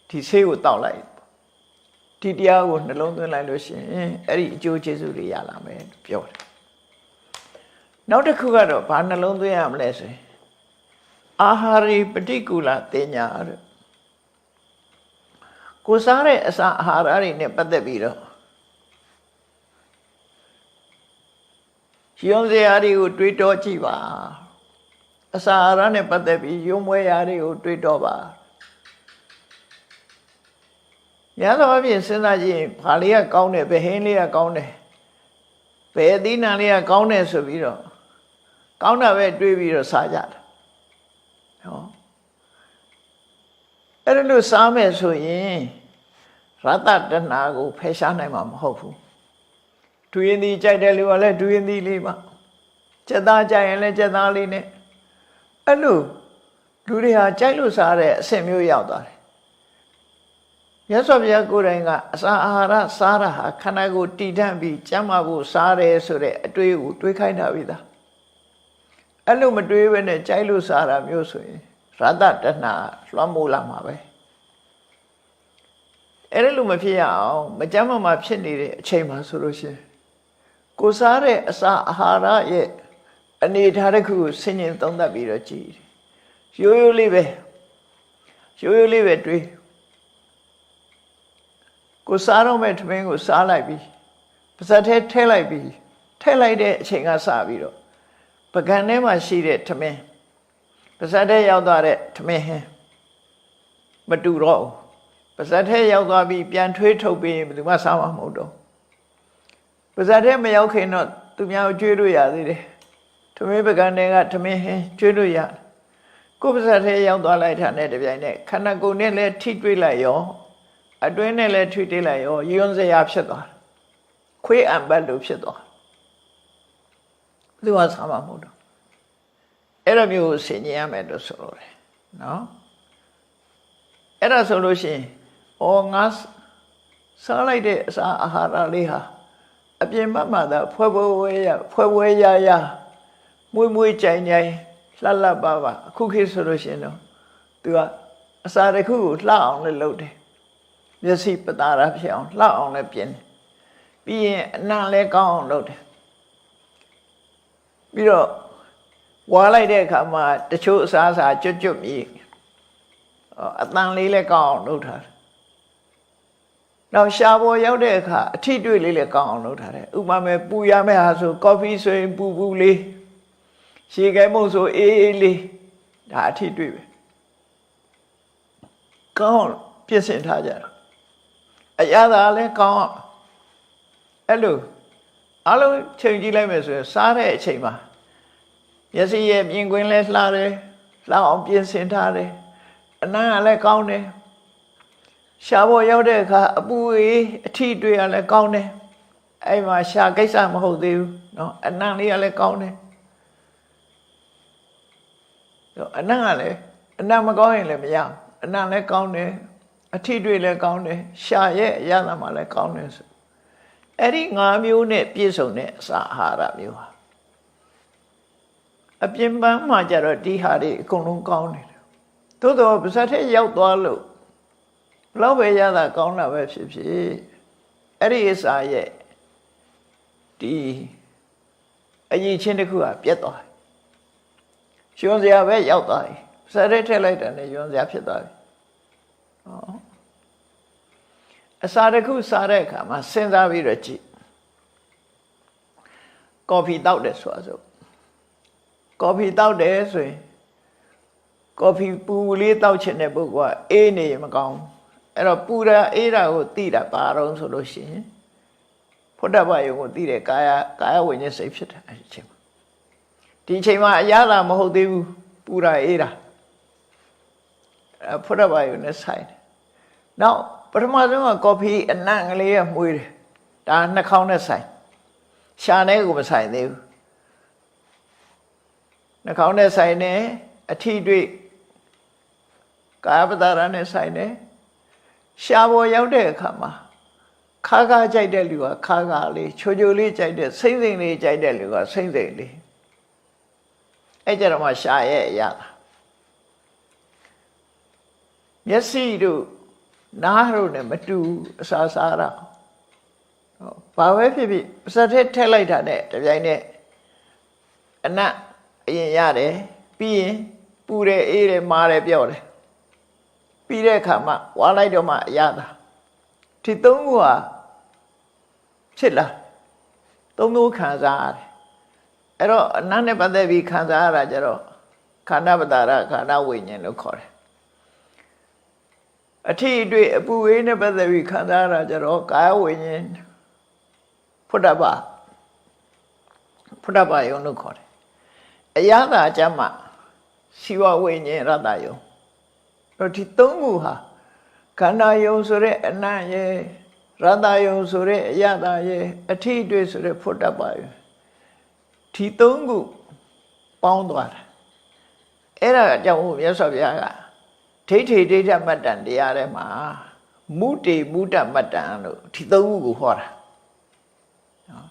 ဒီဆေးကိုတောက်လိုက်ဒီတရားကိုနှလုံးသွင်းလိုက်လို့ရှိရင်အဲ့ဒီအကျိုးကျေးဇူးတွေရလာမယ်ပြောတယ်နောက်တစ်ခုကတော့ဘာနှလုံးသွင်းရမလဲဆိုရင်အာဟာရိပฏิကူလတင်ညာတဲ့ကိုစားတဲ့အစာအာဟာရတွေနဲ့ပတ်သက်ပြီးတော့ရုံစရာတွေကိုတွေးတောကြည့်ပါအစာအာဟာရနဲ့ပတ်သက်ပြီးရုံမွဲရာတွေကိုတွေးတောပါရသော်အပြင်စဉ်းစားကြည့်ဘာလေးကကောင်းတယ်ဘယ်ဟင်းလေးကကောင်းတယ်ဘယ်အသီးနှံလေးကကောင်းတယ်ဆိုပြီးတော့ကောင်းတာပဲတွေးပြီးတော့စားကြတာဟောအဲ့ဒါလို့စားမယ်ဆိုရင်ရတ္တတဏှာကိုဖယ်ရှားနိုင်မှာမဟုတ်ဘူးဒူရင်ဒီကြိုက်တယ်လို့လည်းဒူရင်ဒီလေးပါ ကျက်သားကြိုက်ရင်လည်းကျက်သားလေးနဲ့အဲ့လိုလူတွေဟာကြိုက်လို့စားတဲ့အဆင့်မျိုးရောက်သွားတယ်မြတ်စွာဘုရားကိုယ်တိုင်ကအစာအာဟာရစားတာဟာခန္ဓာကိုယ်တည်တံ့ပြီးကျန်းမာဖို့စားတယ်ဆိုတဲ့အတွေးကိုတွေးခိုင်းတာပြီသားအဲ့လိုမတွေးဘဲနဲ့ကြိုက်လို့စားတာမျိုးဆိုရင်ရတ္တတဏှာလွှမ်းမိုးလာမှာပဲအဲ့လိုမဖြစ်ရအောင်မကျန်းမာဖြစ်နေတဲ့အချိန်မှာဆိုလို့ရှိရင်ကိုစားတဲ့အစာအာဟာရရဲ့အနေထားတစ်ခုကိုဆင်ញင်သုံးသပ်ပြီးတော့ကြည့်ရိုးရိုးလေးပဲတွေးကိုစားတော့မဲ့ထမင်းကိုစားလိုက်ပြီးပါဇက်ထဲထည့်လိုက်တဲ့အချိန်ကစပြီးတော့ပကံထဲမှာရှိတဲ့ထမင်းပါဇက်ထဲရောက်သွားတဲ့ထမင်းဟင်းမတူတော့ဘူးပါဇက်ထဲရောက်သွားပြီးပြန်ထွေးထုတ်ပြီးဘယ်သူမှစားမှာမဟုတ်တော့ပါဇက်ထဲမရောက်ခင်တော့သူများကိုကျွေးလို့ရသေးတယ်ထမင်းပကံတွေကထမင်းဟင်းကျွေးလို့ရကိုယ်ပါဇက်ထဲရောက်သွားလိုက်တာနဲ့တပြိုင်နက်ခန္ဓာကိုယ်နဲ့လည်းထိတွေ့လိုက်ရောအတွင်းနဲ့လည်းထိတွေ့လိုက်ရောယွန်းစရာဖြစ်သွားတယ်ခွေးအံပတ်လို့ဖြစ်သွားသူကစားမှာမဟုတ်တော့အဲ့လိုမျိုးဆင်ញင်ရမယ်လို့ဆိုလို့တယ်နော်အဲ့ဒါဆိုလို့ရှိရင်ငါစားလိုက်တဲ့အစာအာဟာရလေးဟာအပြင်ဘက်မှာသာဖွဲရရမွေးကြိုင်လှပအခုခေတ်ဆိုလို့ရှိရင်တော့သူကအစာတစ်ခုကိုလှအောင်လည်းလုပ်တယ်မျက်စိပတာရဖြစ်အောင်လှအောင်လည်းပြင်တယ်ပြီးရင်အနံ့လည်းကောင်းအောင်လုပ်တယ်ပြီးတော့ဝါလိုက်တဲ့အခါမှာတချို့အစားကျွတ်မြည်အတန်လေးလည်းကောင်းအောင်လုပ်ထားတယ်နောက်ရှားပေါ်ရောက်တဲ့အခါအထီးတွေ့လေးလည်းကောင်းအောင်လုပ်ထားတယ်ဥပမာပူရမယ့်ဟာဆိုကော်ဖီဆိုရင်ပူလေးရေခဲမုန့်ဆိုအေးလေးဒါအထီးတွေ့ပဲကောင်းပြင်ဆင်ထားကြတာအရသာလည်းကောင်းအဲ့လိုအလုံးချိန်ကြည့်လိုက်မယ်ဆိုရင်စားတဲ့အချိန်မှာမျက်စိရဲ့မြင်ကွင်းလဲလှတယ်လှအောင်ပြင်ဆင်ထားတယ်အနံ့ကလည်းကောင်းတယ်ရှားပေါ်ရောက်တဲ့အခါအပူအေးအထီးတွေ့ရလည်းကောင်းတယ်အဲ့မှာရှားကိစ္စမဟုတ်သေးဘူးเนาะအနံ့လေးကလည်းကောင်းတယ်အနံ့ကလည်းအနံ့မကောင်းရင်လည်းမရဘူးအနံ့လည်းကောင်းတယ်အထီးတွေ့လည်းကောင်းတယ်ရှားရဲ့အရသာမှလည်းကောင်းတယ်ဆိုအဲ့ဒီ၅မျိုးနဲ့ပြည့်စုံတဲ့အစာအာဟာရမျိုးဟာအပြင်ပန်းမှာကြတော့ဒီဟာတွေအကုန်လုံးကောင်းနေတယ်သို့တော့ပါဇက်ထဲရောက်သွားလို့ဘလောက်ပဲရတာကောင်းတာပဲဖြစ်ဖြစ်အဲ့ဒီအစာရဲ့ဒီအရေးချင်းတစ်ခုကပြတ်သွားတယ်ရွှန်းစရာပဲရောက်သွားပြီပါဇက်ထဲထည့်လိုက်တာနဲ့ရွှန်းစရာဖြစ်သွားပြီအစာတစ်ခုစားတဲ့အခါမှာစဉ်းစားပြီးတော့ကြည့်ကော်ဖီတောက်တယ်ဆိုတော့ကော်ဖီတောက်တယ်ဆိုရင်ကော်ဖီပူလေးတောက်ချင်တဲ့ပုဂ္ဂိုလ်ကအေးနေရင်မကောင်းအဲ့တော့ပူတာအေးတာကိုသိတာပါတော့ဆိုလို့ရှိရင်ဖုဒ္ဓဘာယုံကိုသိတဲ့ကာယဝိညာဉ်စိတ်ဖြစ်တယ်အဲ့ဒီအချိန်မှာဒီအချိန်မှာအရသာမဟုတ်သေးဘူးပူတာအေးတာဖုဒ္ဓဘာယုံနဲ့ဆိုင်တယ်နောက်ပထမဆုံးကကော်ဖီအနံ့ကလေးကမှုေးတယ်ဒါနှာခေါင်းနဲ့ဆိုင်ရှာနဲ့ကိုမဆိုင်သေးဘူးနှာခေါင်းနဲ့ဆိုင်တယ်အထီးတွေ့ကာယပတာရနဲ့ဆိုင်တယ်ရှားပေါ်ရောက်တဲ့အခါမှာခါကြိုက်တဲ့လူကခါလေးချိုလေးကြိုက်တဲ့စိမ့်လေးကြိုက်တဲ့လူကစိမ့်လေးအဲ့ကြတော့မှရှားရဲ့အရာမျက်စိတို့နားတို့နဲ့မတူအစာစားတာဘာပဲဖြစ်ဖြစ်ပါဇက်ထဲထည့်လိုက်တာနဲ့တပြိုင်နက်အနံ့အရင်ရတယ်ပြီးရင်ပူတယ်အေးတယ်မာတယ်ပြော့တယ်ပြီးတဲ့အခါမှဝါလိုက်တော့မှအရသာဒီသုံးခုဟာဖြစ်လာသုံးမျိုးခံစားရတယ်အဲ့တော့အနံ့နဲ့ပတ်သက်ပြီးခံစားရတာကြတော့ခန္ဓာပတာရခန္ဓာဝိညာဉ်လို့ခေါ်တယ်အထီးတွေ့အပူအေးနဲ့ပတ်သက်ပြီးခံစားရတာကြတော့ကာယဝိညာဉ်ဖုဒ္ဓဘာယုံလို့ခေါ်တယ်အရသာအကျမ်းမှာစီဝဝိညာဉ်ရတ္တယုံတော့ဒီသုံးခုဟာခန္ဓာယုံဆိုတဲ့အနံ့ရဲ့ရတ္တယုံဆိုတဲ့အရသာရဲ့အထီးတွေ့ဆိုတဲ့ဖုဒ္ဓဘာယုံဒီသုံးခု ပေါင်းသွားတာအဲ့ဒါအကြောင်းမြတ်စွာဘုရားကဒိဋ္ဌိဒိဋ္ဌမတ္တန်တရားထဲမှာမုတေမုဒ္ဒမတ္တန်လို့ဒီသုံးခုကိုဟောတာနော်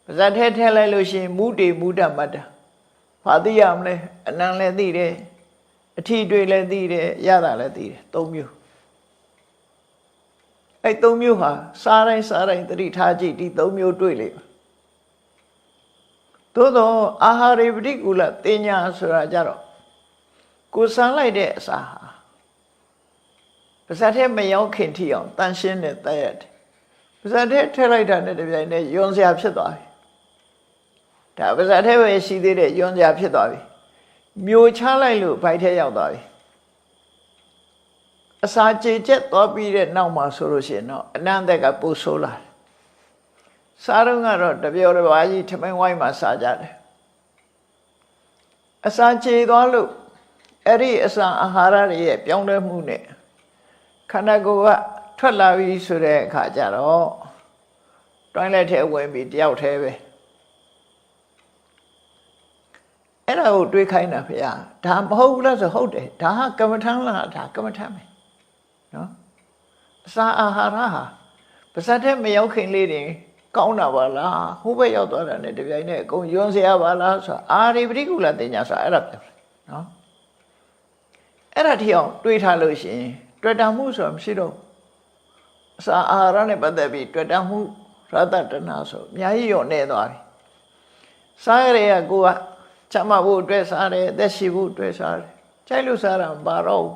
ပါဇတ်ထဲလိုက်လို့ရှိရင်မုတေမုဒ္ဒမတ္တန်ဘာသိရမလဲအနံလည်းသိတယ်အထီးတွေ့လည်းသိတယ်ရတာလည်းသိတယ်သုံးမျိုးအဲ့သုံးမျိုးဟာစားတိုင်းသတိထားကြည့်ဒီသုံးမျိုးတွေ့လိမ့်မယ်သို့တော့အာဟာရေပฏิကူလတင်ညာဆိုတာကြတော့ကိုစမ်းလိုက်တဲ့အစာဟာပါဇတ်ထဲမရောက်ခင်ထိအောင်တန်ရှင်းတဲ့တက်ရတယ်ပါဇတ်ထဲထည့်လိုက်တာနဲ့တပြိုင်နက်ယွန်စရာဖြစ်သွားပြီဒါပါဇတ်ထဲပဲရှိသေးတဲ့ယွန်စရာဖြစ်သွားပြီမျိုးချလိုက်လို့ဘိုက်ထဲရောက်သွားပြီအစာကြေချက်သွားပြီးတဲ့နောက်မှာဆိုလို့ရှိရင်တော့အနန္တကပူဆိုးလာတယ်စားတော့ကတော့တပြောတစ်ပါးကြီးထမင်းဝိုင်းမှာစားကြတယ်အစာကြေသွားလို့အဲ့ဒီအစာအာဟာရတွေရဲ့ပြောင်းလဲမှုနဲ့ခန္ဓာကိုယ်ကထွက်လာပြီဆိုတဲ့အခါကျတော့တွိုင်းလက်ထဲဝင်ပြီးတယောက်တည်းပဲအဲ့ဒါကိုတွေးခိုင်းတာဖေရဒါမဟုတ်ဘူးလားဆိုဟုတ်တယ်ဒါကကမ္မထမ်းလားဒါကမ္မထမ်းပဲနော်အစာအာဟာရဟာပါဇတ်ထဲမရောက်ခင်လေးတွေကောင်းတာပါလားဟိုဘက်ရောက်သွားတာနဲ့တပြိုင်နက်အကုန်ယွန်းစရာပါလားဆိုအာရိပတိကုလတင်ညာဆိုအဲ့ဒါပြောတယ်နော်အဲ့ဒါထီအောင်တွေးထားလို့ရှိရင်တွေ့တာမှုဆိုတာမရှိတော့အစာအာဟာရနဲ့ပတ်သက်ပြီးတွေ့တာမှုရတ္တတနာဆိုအများကြီးရောနေသွားပြီစားရတဲ့ကိုကချမ်းမဖို့အတွက်စားတယ်အသက်ရှိဖို့အတွက်စားတယ်ကြိုက်လို့စားတာမပါတော့ဘူး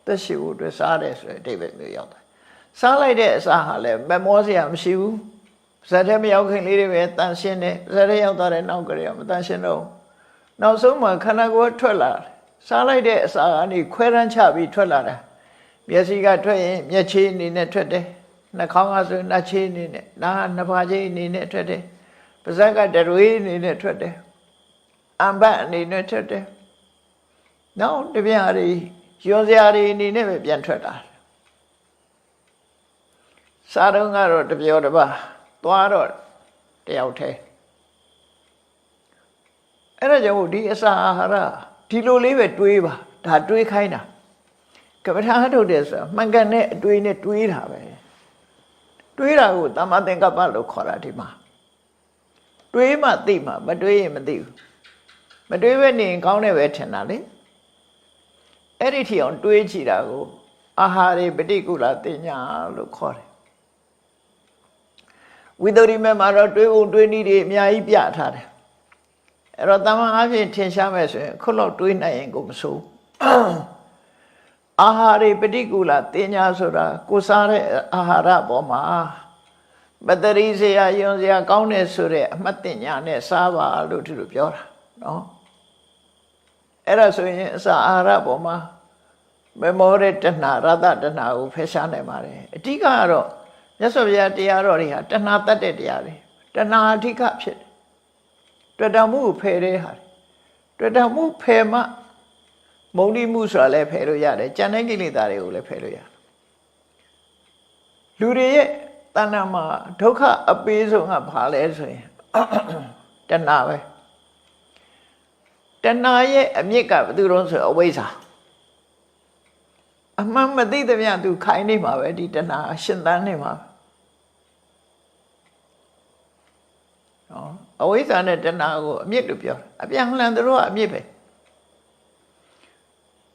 သက်ရှိဖို့အတွက်စားတယ်ဆိုတဲ့အဓိပ္ပာယ်မျိုးရောက်တယ်စားလိုက်တဲ့အစာဟာလည်းမမောစရာမရှိဘူးဇတ်ထဲမရောက်ခင်လေးတွေပဲတန်ရှင်းတယ်ဇတ်ထဲရောက်သွားတဲ့နောက်ကြရမတန်ရှင်းတော့နောက်ဆုံးမှခန္ဓာကိုယ်ထွက်လာတယ်စားလိုက်တဲ့အစာကနေခွဲရမ်းချပြီးထွက်လာတာမျက်စိကထွက်ရင်မျက်ခြေအနေနဲ့ထွက်တယ်နှာခေါင်းကဆိုနှာခြေအနေနဲ့နားနှစ်ဖားခြေအနေနဲ့ထွက်တယ်ပါးစပ်ကတရွေးအနေနဲ့ထွက်တယ်အံပတ်အနေနဲ့ထွက်တယ်နောက်တပြားတွေရွန်စရာတွေအနေနဲ့ပဲပြန်ထွက်တာစားတော့ကတော့တပြောတစ်ပါးသွားတော့တယောက်တည်းအဲ့ဒါကြောင့်ဒီအစာအာဟာရဒီလိုလေးပဲတွေးပါဒါတွေးခိုင်းတာကမ္မထာထုတ်တယ်ဆိုတာမှန်ကန်တဲ့အတွေးနဲ့တွေးတာပဲတွေးတာကိုသမ္မာသင်္ကပ္ပလို့ခေါ်တာဒီမှာတွေးမှသိမှမတွေးရင်မသိဘူးမတွေးဘဲနေရင်ကောင်းတယ်ပဲထင်တာလေအဲ့ဒီထီအောင်တွေးကြည့်တာကိုအာဟာရေပฏิကူလတင်ညာလို့ခေါ်တယ်ဝိသုရိမေမှာတော့တွေးပုံတွေးနည်းတွေအများကြီးပြထားတယ်အဲ့တော့တမန်အဖြစ်ထင်ရှားမယ်ဆိုရင်ခုလောက်တွေးနိုင်ရင်ကိုမဆိုးအာဟာရေပฏิကူလတင်ညာဆိုတာကိုစားတဲ့အာဟာရပေါ်မှာပတ္တရိစရာယွန်စရာကောင်းတယ်ဆိုတဲ့အမှတ်တင်ညာနဲ့စားပါလို့ဒီလိုပြောတာနော်အဲ့ဒါဆိုရင်အစာအာဟာရပေါ်မှာမမောတဲ့တဏှာရတ္တတဏှာကိုဖယ်ရှားနိုင်ပါတယ်အဓိကကတော့မြတ်စွာဘုရားတရားတော်တွေဟာတဏှာတတ်တဲ့တရားတွေတဏှာအဓိကဖြစ်တယ်တွေ့တာမှုကိုဖယ်တဲ့ဟာတွေ့တာမှုဖယ်မှမုံတိမှုဆိုတာလည်းဖယ်လို့ရတယ်ကြံတဲ့ကိလေသာတွေကိုလည်းဖယ်လို့ရတယ်လူတွေရဲ့တဏှာမှာဒုက္ခအပေးဆုံးကဘာလဲဆိုရင်တဏှာပဲတဏှာရဲ့အမြစ်ကဘယ်သူတော့ဆိုအဝိဇ္ဇာအမှန်မသိတဲ့မြတ်သူခိုင်းနေမှာပဲဒီတဏှာရှင်သန်နေမှာနော်အဝိဇ္ဇာနဲ့တဏှာကိုအမြစ်လို့ပြောတယ်အပြန်လှန်တို့ကအမြစ်ပဲ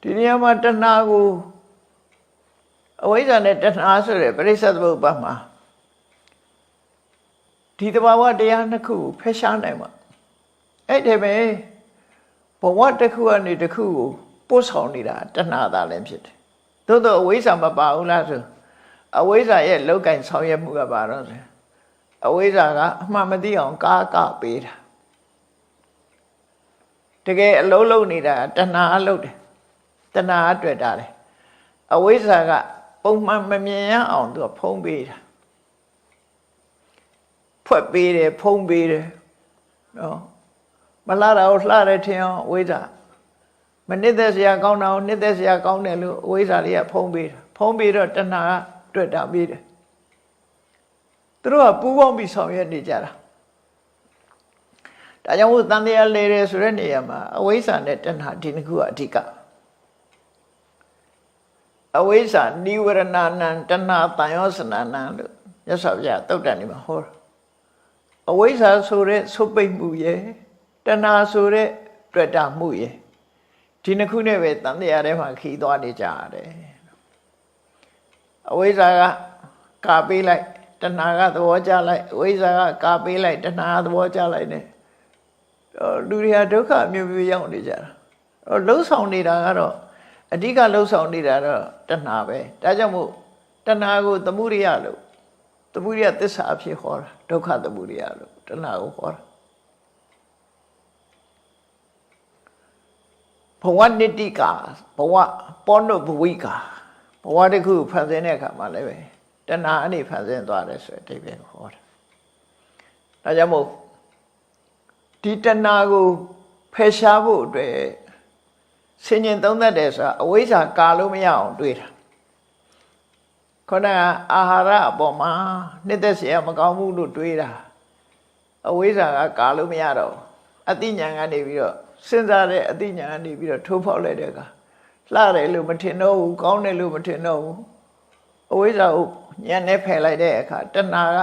ဒီနေရာမှာတဏှာကိုအဝိဇ္ဇာနဲ့တဏှာဆိုတဲ့ပရိစ္ဆေသမုပ္ပါဒ်မှာဒီတဘာဝတရားနှစ်ခုကိုဖယ်ရှားနိုင်မှာအဲ့ဒီပဲဘဝတစ်ခုကနေတစ်ခုကိုပို့ဆောင်နေတာတဏှာသာလည်းဖြစ်တယ်သို့တော့အဝိဇ္ဇာမပါဘူးလားဆိုအဝိဇ္ဇာရဲ့လောက်ကင်ဆောင်ရွက်မှုကပါတော့ဆိုအဝိဇ္ဇာကအမှန်မသိအောင်ကာကပေးတာတကယ်အလုံးလုံးနေတာတဏှာအလုပ်တယ်တဏှာအတွေ့တာလေအဝိဇ္ဇာကပုံမှန်မမြင်ရအောင်သူကဖုံးပေးတာဖွက်ပေးတယ်ဖုံးပေးတယ်နော်မလှတာကိုလှတယ်ထင်အောင်အဝိဇ္ဇာမနစ်သက်စရာကောင်းတာကိုနစ်သက်စရာကောင်းတယ်လို့အဝိဇ္ဇာလေးကဖုံးပေးတာဖုံးပေးတော့တဏှာကတွေ့တာပေးတယ်သူတို့ကပူးပေါင်းပြီးဆောင်ရွက်နေကြတာ ဒါကြောင့်မို့တန်တရားလဲတယ်ဆိုတဲ့နေရာမှာအဝိဇ္ဇာနဲ့တဏှာဒီနှစ်ခုကအဓိကအဝိဇ္ဇာနိဝရဏနံတဏှာတန်ရောစနာနံလို့မြတ်စွာဘုရားသုတ်တန်နေမှာဟောအဝိဇ္ဇာဆိုတဲ့ဆုပ်ပိတ်မှုရဲ့တဏှာဆိုတဲ့တွေ့တာမှုရဲ့ဒီနှစ်ခုနဲ့ပဲတန်တရားထဲမှာခီးသွားနေကြရတယ်အဝိဇ္ဇာကကာပေးလိုက်တဏှာကသဘောကျလိုက်အဝိဇ္ဇာကကာပေးလိုက်တဏှာကသဘောကျလိုက်နေလူတွေဟာဒုက္ခမျိုးမျိုးရောက်နေကြတာလှုပ်ဆောင်နေတာကတော့အဓိကလှုပ်ဆောင်နေတာတော့တဏှာပဲဒါကြောင့်မို့တဏှာကိုသမုဒိယလို့သမုဒိယသစ္စာအဖြစ်ဟောတာဒုက္ခသမုဒိယလို့တဏှာကိုဟောတာဘဝနိတိကာဘဝပောနုဘဝိကာဘဝတစ်ခုဖန်ဆင်းတဲ့အခါမှာလည်းပဲတဏှာအနေဖန်ဆင်းသွားတယ်ဆိုတဲ့အဓိပ္ပာယ်ကိုဟောတာဒါကြောင့်မို့ဒီတဏှာကိုဖယ်ရှားဖို့အတွက်ဆင်ញင်သုံးသပ်တယ်ဆိုတာအဝိဇ္ဇာကာလို့မရအောင်တွေးတာခေါင်းကအာဟာရအပေါ်မှာနှစ်သက်เสียမကောင်းဘူးလို့တွေးတာအဝိဇ္ဇာကကာလို့မရတော့အသိဉာဏ်ကနေပြီးတော့စဉ်းစားတဲ့အသိဉာဏ်ကနေပြီးတော့ထိုးဖောက်လိုက်တဲ့အခါလှတယ်လို့မထင်တော့ဘူးကောင်းတယ်လို့မထင်တော့ဘူးအဝိဇ္ဇာကိုဉာဏ်နဲ့ဖယ်လိုက်တဲ့အခါတဏှာက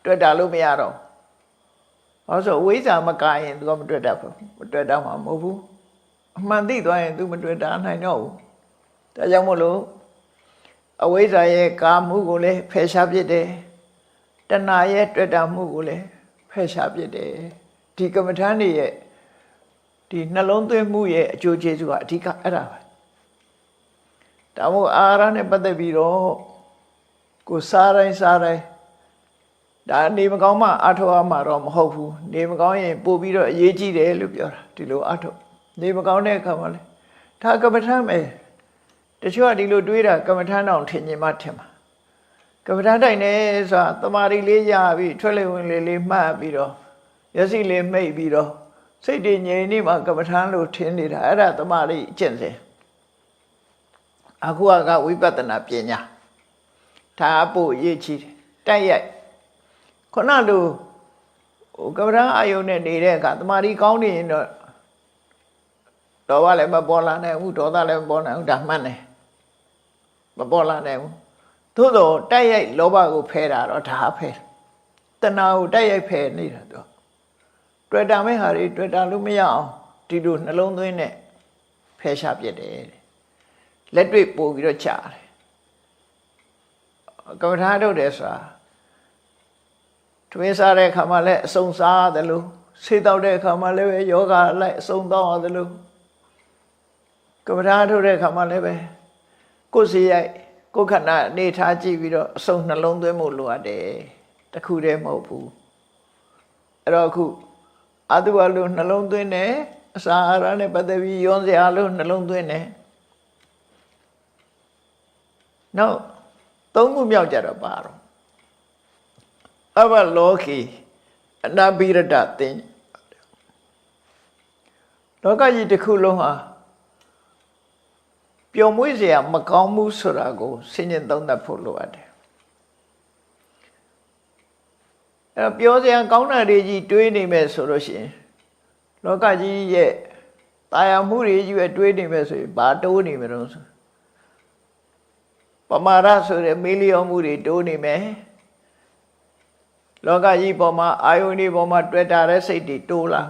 တွေ့တာလို့မရတော့ဟောဆိုအဝိဇ္ဇာမကာရင် तू ကမတွေ့တတ်ဘူးမတွေ့တတ်မှာမဟုတ်ဘူးအမှန်သိသွားရင် तू မတွေ့တာနိုင်တော့ဘူးဒါကြောင့်မို့လို့အဝိဇ္ဇာရဲ့ကာမှုကိုလည်းဖယ်ရှားပြစ်တယ်တဏှာရဲ့တွေ့တာမှုကိုလည်းဖယ်ရှားပြစ်တယ်ဒီကမ္မထာနေရဲ့ဒီနှလုံးသွင်းမှုရဲ့အကျိုးကျေးဇူးကအဓိကအဲ့ဒါပဲဒါမို့အာဟာရနဲ့ပတ်သက်ပြီးတော့ကိုစားတိုင်းဒါနေမကောင်းမှအထောက်အမှာတော့မဟုတ်ဘူးနေမကောင်းရင်ပို့ပြီးတော့အရေးကြီးတယ်လို့ပြောတာဒီလိုအထောက်နေမကောင်းတဲ့အခါမှာလေဒါကမ္မထာမယ်တချို့ကဒီလိုတွေးတာကမ္မထာတောင်ထင်မြင်မှထင်မှာကမ္မထာတိုင်နေဆိုတာတမာရီလေးရပြီးထွက်လေဝင်လေမှတ်ပြီးတော့ရစီလေးမိတ်ပြီးတော့စိတ်တည်ငြိမ်နေမှကမ္မထာလို့ထင်နေတာအဲ့ဒါတမာရီအကျင့်စဉ်အခုကဝိပဿနာပညာဒါအဖို့အရေးကြီးတယ်တိုက်ရိုက်ခုနလိုကမ္မထာအာယုန်နဲ့နေတဲ့အခါတမာရီကောင်းနေရင်တော့ဒေါသလည်းမပေါ်လာနိုင်ဘူးဒေါသလည်းမပေါ်နိုင်ဘူးဒါမှန်တယ်မပေါ်လာနိုင်ဘူးသို့တော့တိုက်ရိုက်လောဘကိုဖယ်တာတော့ဒါဖယ်တဏှာကိုတိုက်ရိုက်ဖယ်နေတာတော့တွေ့တာမဲ့ဟာတွေတွေ့တာလို့မရအောင်ဒီလိုနှလုံးသွင်းနဲ့ဖယ်ရှားပြစ်တယ်လက်တွေ့ပို့ပြီးတော့ကြာတယ်ကမ္မထာထုတ်တယ်ဆိုတာတွေးစားတဲ့အခါမှာလည်းအစုံစားရတယ်လို့ဆေးတောက်တဲ့အခါမှာလည်းပဲယောဂလိုက်အစုံတော့ရတယ်လို့ကမ္မထာထုတ်တဲ့အခါမှာလည်းပဲကိုယ်စီရိုက်ကိုယ်ခန္ဓာအနေထားကြည့်ပြီးတော့အစုံနှလုံးသွင်းမှုလိုအပ်တယ်တခုတည်းမဟုတ်ဘူးအဲ့တော့အခုအတုအလိုနှလုံးသွင်းတယ်အစာအာဟာရနဲ့ပတ်သက်ပြီးယွန်းစရာလို့နှလုံးသွင်းတယ်နောက်သုံးခုမြောက်ကြတော့ပါတော့အဘလောကီအနာဘိရတသင်လောကကြီးတစ်ခုလုံးဟာပျော်မွေ့စရာမကောင်းမှုဆိုတာကိုဆင်ញင်သုံးသပ်ဖို့လိုအပ်တယ်အဲ့တော့ပြောစရာကောင်းတာတွေကြီးတွေးနေမယ်ဆိုလို့ရှိရင်လောကကြီးရဲ့တာယာမှုတွေကြီးပဲတွေးနေမယ်ဆိုရင်ဘာတိုးနေမလို့ဆိုပမာဒဆိုတဲ့မေးလျော်မှုတွေတိုးနေမယ်လောကကြီးပေါ်မှာအာယုန်ဒီပေါ်မှာတွေ့တာတဲ့စိတ်တွေတိုးလာ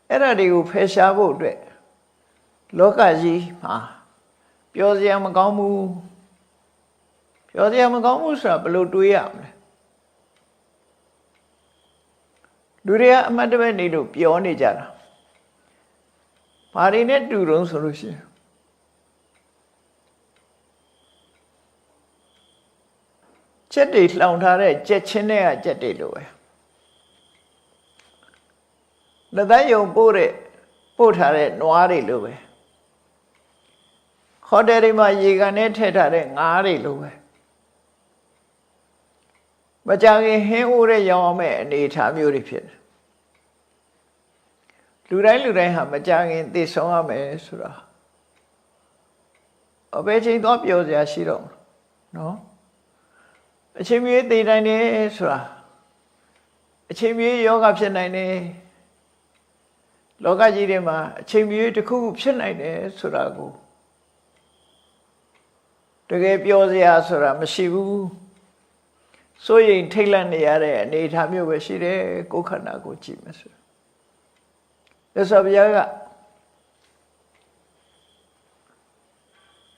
အဲ့ဒါတွေကိုဖယ်ရှားဖို့အတွက်လောကကြီးမှာပြောစရာမကောင်းဘူးပြောစရာမကောင်းဘူးဆိုတာဘယ်လိုတွေးရမလဲလူတွေကအမှတ်တမဲ့နေလို့ပြောနေကြတာဘာတွေနဲ့တူတုံးဆိုလို့ရှိရင်ချက်တွေလှောင်ထားတဲ့ကြက်ချင်းတွေကကြက်တွေလိုပဲလက်သားယုံပို့ထားတဲ့နွားတွေလိုပဲဟိုတယ်တွေမှာရေကန်နဲ့ထည့်ထားတဲ့ငါးတွေလိုပဲမကြခင်ဟင်းအိုးတဲ့ရောင်းအောင်မဲ့အနေထားမျိုးတွေဖြစ်တယ်လူတိုင်းဟာမကြခင်သိဆုံးရမယ်ဆိုတာအဘယ်ချိန်တော့ပြောစရာရှိတော့နော်အချိန်မြေးသိတိုင်းနေဆိုတာ အချိန်မြေယောဂဖြစ်နိုင်တယ်လောကကြီးထဲမှာအချိန်မြေတစ်ခုဖြစ်နိုင်တယ်ဆိုတာကိုတကယ်ပြောစရာဆိုတာမရှိဘူးစိုးရိမ်ထိတ်လန့်နေရတဲ့အနေအထားမျိုးပဲရှိတယ်ကိုယ်ခန္ဓာကိုကြည့်မယ်ဆိုဒါဆိုဗျာက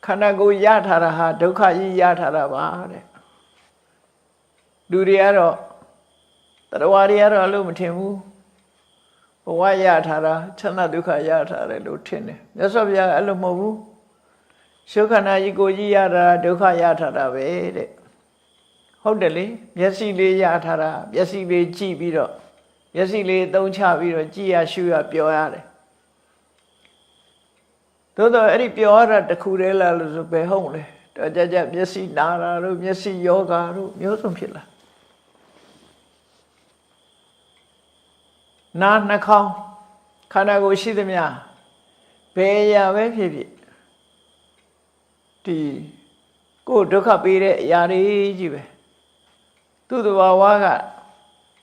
ခန္ဓာကိုယ်ရထားတာဟာဒုက္ခကြီးရထားတာပါတဲ့လူတွေကတော့တရားတွေကတော့လို့မထင်ဘူးဘဝရထားတာချမ်းသာဒုက္ခရထားတယ်လို့ထင်တယ်မြတ်စွာဘုရားအဲ့လိုမဟုတ်ဘူးရှုခန္ဓာကြီးကိုကြီးရတာဒုက္ခရထားတာပဲတဲ့ဟုတ်တယ်လေမျက်စိလေးရထားတာမျက်စိလေးကြည့်ပြီးတော့မျက်စိလေးသုံးချပြီးတော့ကြည့်ရရှုရပြောရတယ်သို့တော့အဲ့ဒီပြောရတာတခုတည်းလားလို့ဆိုပဲဟုတ်လေတော့ကြကြမျက်စိနာတာတို့မျက်စိယောဂါတို့မျိုးစုံဖြစ်လာနာနှာခေါင်းခန္ဓာကိုယ်ရှိသမျှဘယ်ရာပဲဖြစ်ဖြစ်ဒီကိုယ်ဒုက္ခပေးတဲ့အရာတွေကြီးပဲသူ့တဘာဝက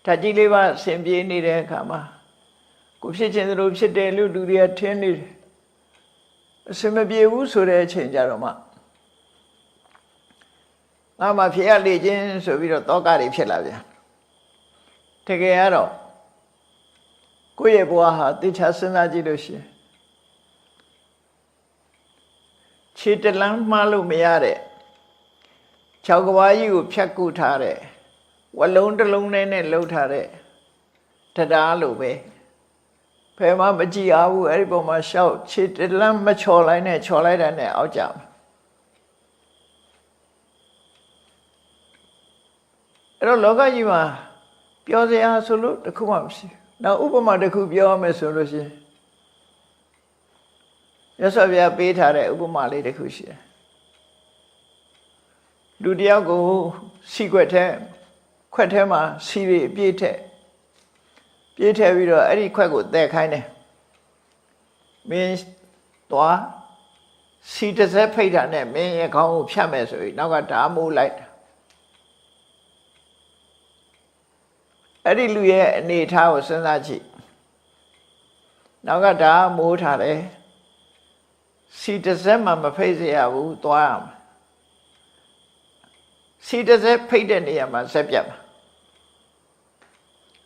ဓာတ်ကြီးလေးပါဆင်ပြေးနေတဲ့အခါမှာကိုဖြစ်ခြင်းတို့ဖြစ်တယ်လို့လူတွေကထင်နေတယ်အစမပြေဘူးဆိုတဲ့အချိန်ကြတော့မှငါမှဖြစ်ရလေခြင်းဆိုပြီးတော့တောကတွေဖြစ်လာပြန်တကယ်ကတော့ကိုယ့်ရဲ့ဘဝဟာသိချစဉ်းစားကြည့်လို့ရှိရင်ခြေတလန်းမှားလို့မရတဲ့၆ကဘာကြီးကိုဖြတ်ကူထားတဲ့ဝလုံးတစ်လုံးနဲ့လှုပ်ထားတဲ့တရားလိုပဲဖယ်မှမကြည့်အောင်အဲ့ဒီပုံမှာရှောက်ခြေတလန်းမချော်လိုက်နဲ့ချော်လိုက်တဲ့နဲ့အောက်ကြမှာအဲ့တော့လောကကြီးမှာပြောစရာဆိုလို့တခုမှမရှိဘူးနောက်ဥပမာတစ်ခုပြောရမယ်ဆိုလို့ရှိရင်ရသော်ပြပေးထားတဲ့ဥပမာလေးတစ်ခုရှိတယ်လူတယောက်ကိုစီခွက်ထဲမှာစီတွေပြည့်ထည့်ပြီးတော့အဲ့ဒီခွက်ကိုတည်ခိုင်းတယ်မင်းသွားစီတစ်စက်ဖိတ်တာနဲ့မင်းရဲ့ခေါင်းကိုဖြတ်မယ်ဆိုပြီးနောက်ကဓာမိုးလိုက်အဲ့ဒီလူရဲ့အနေအထားကိုစဉ်းစားကြည့်နောက်ကဓာမိုးထားတယ်စီတစ်စက်မှမဖိတ်เสียရဘူးသွားရမှာစီတစ်စက်ဖိတ်တဲ့နေရာမှာဆက်ပြတ်မှာ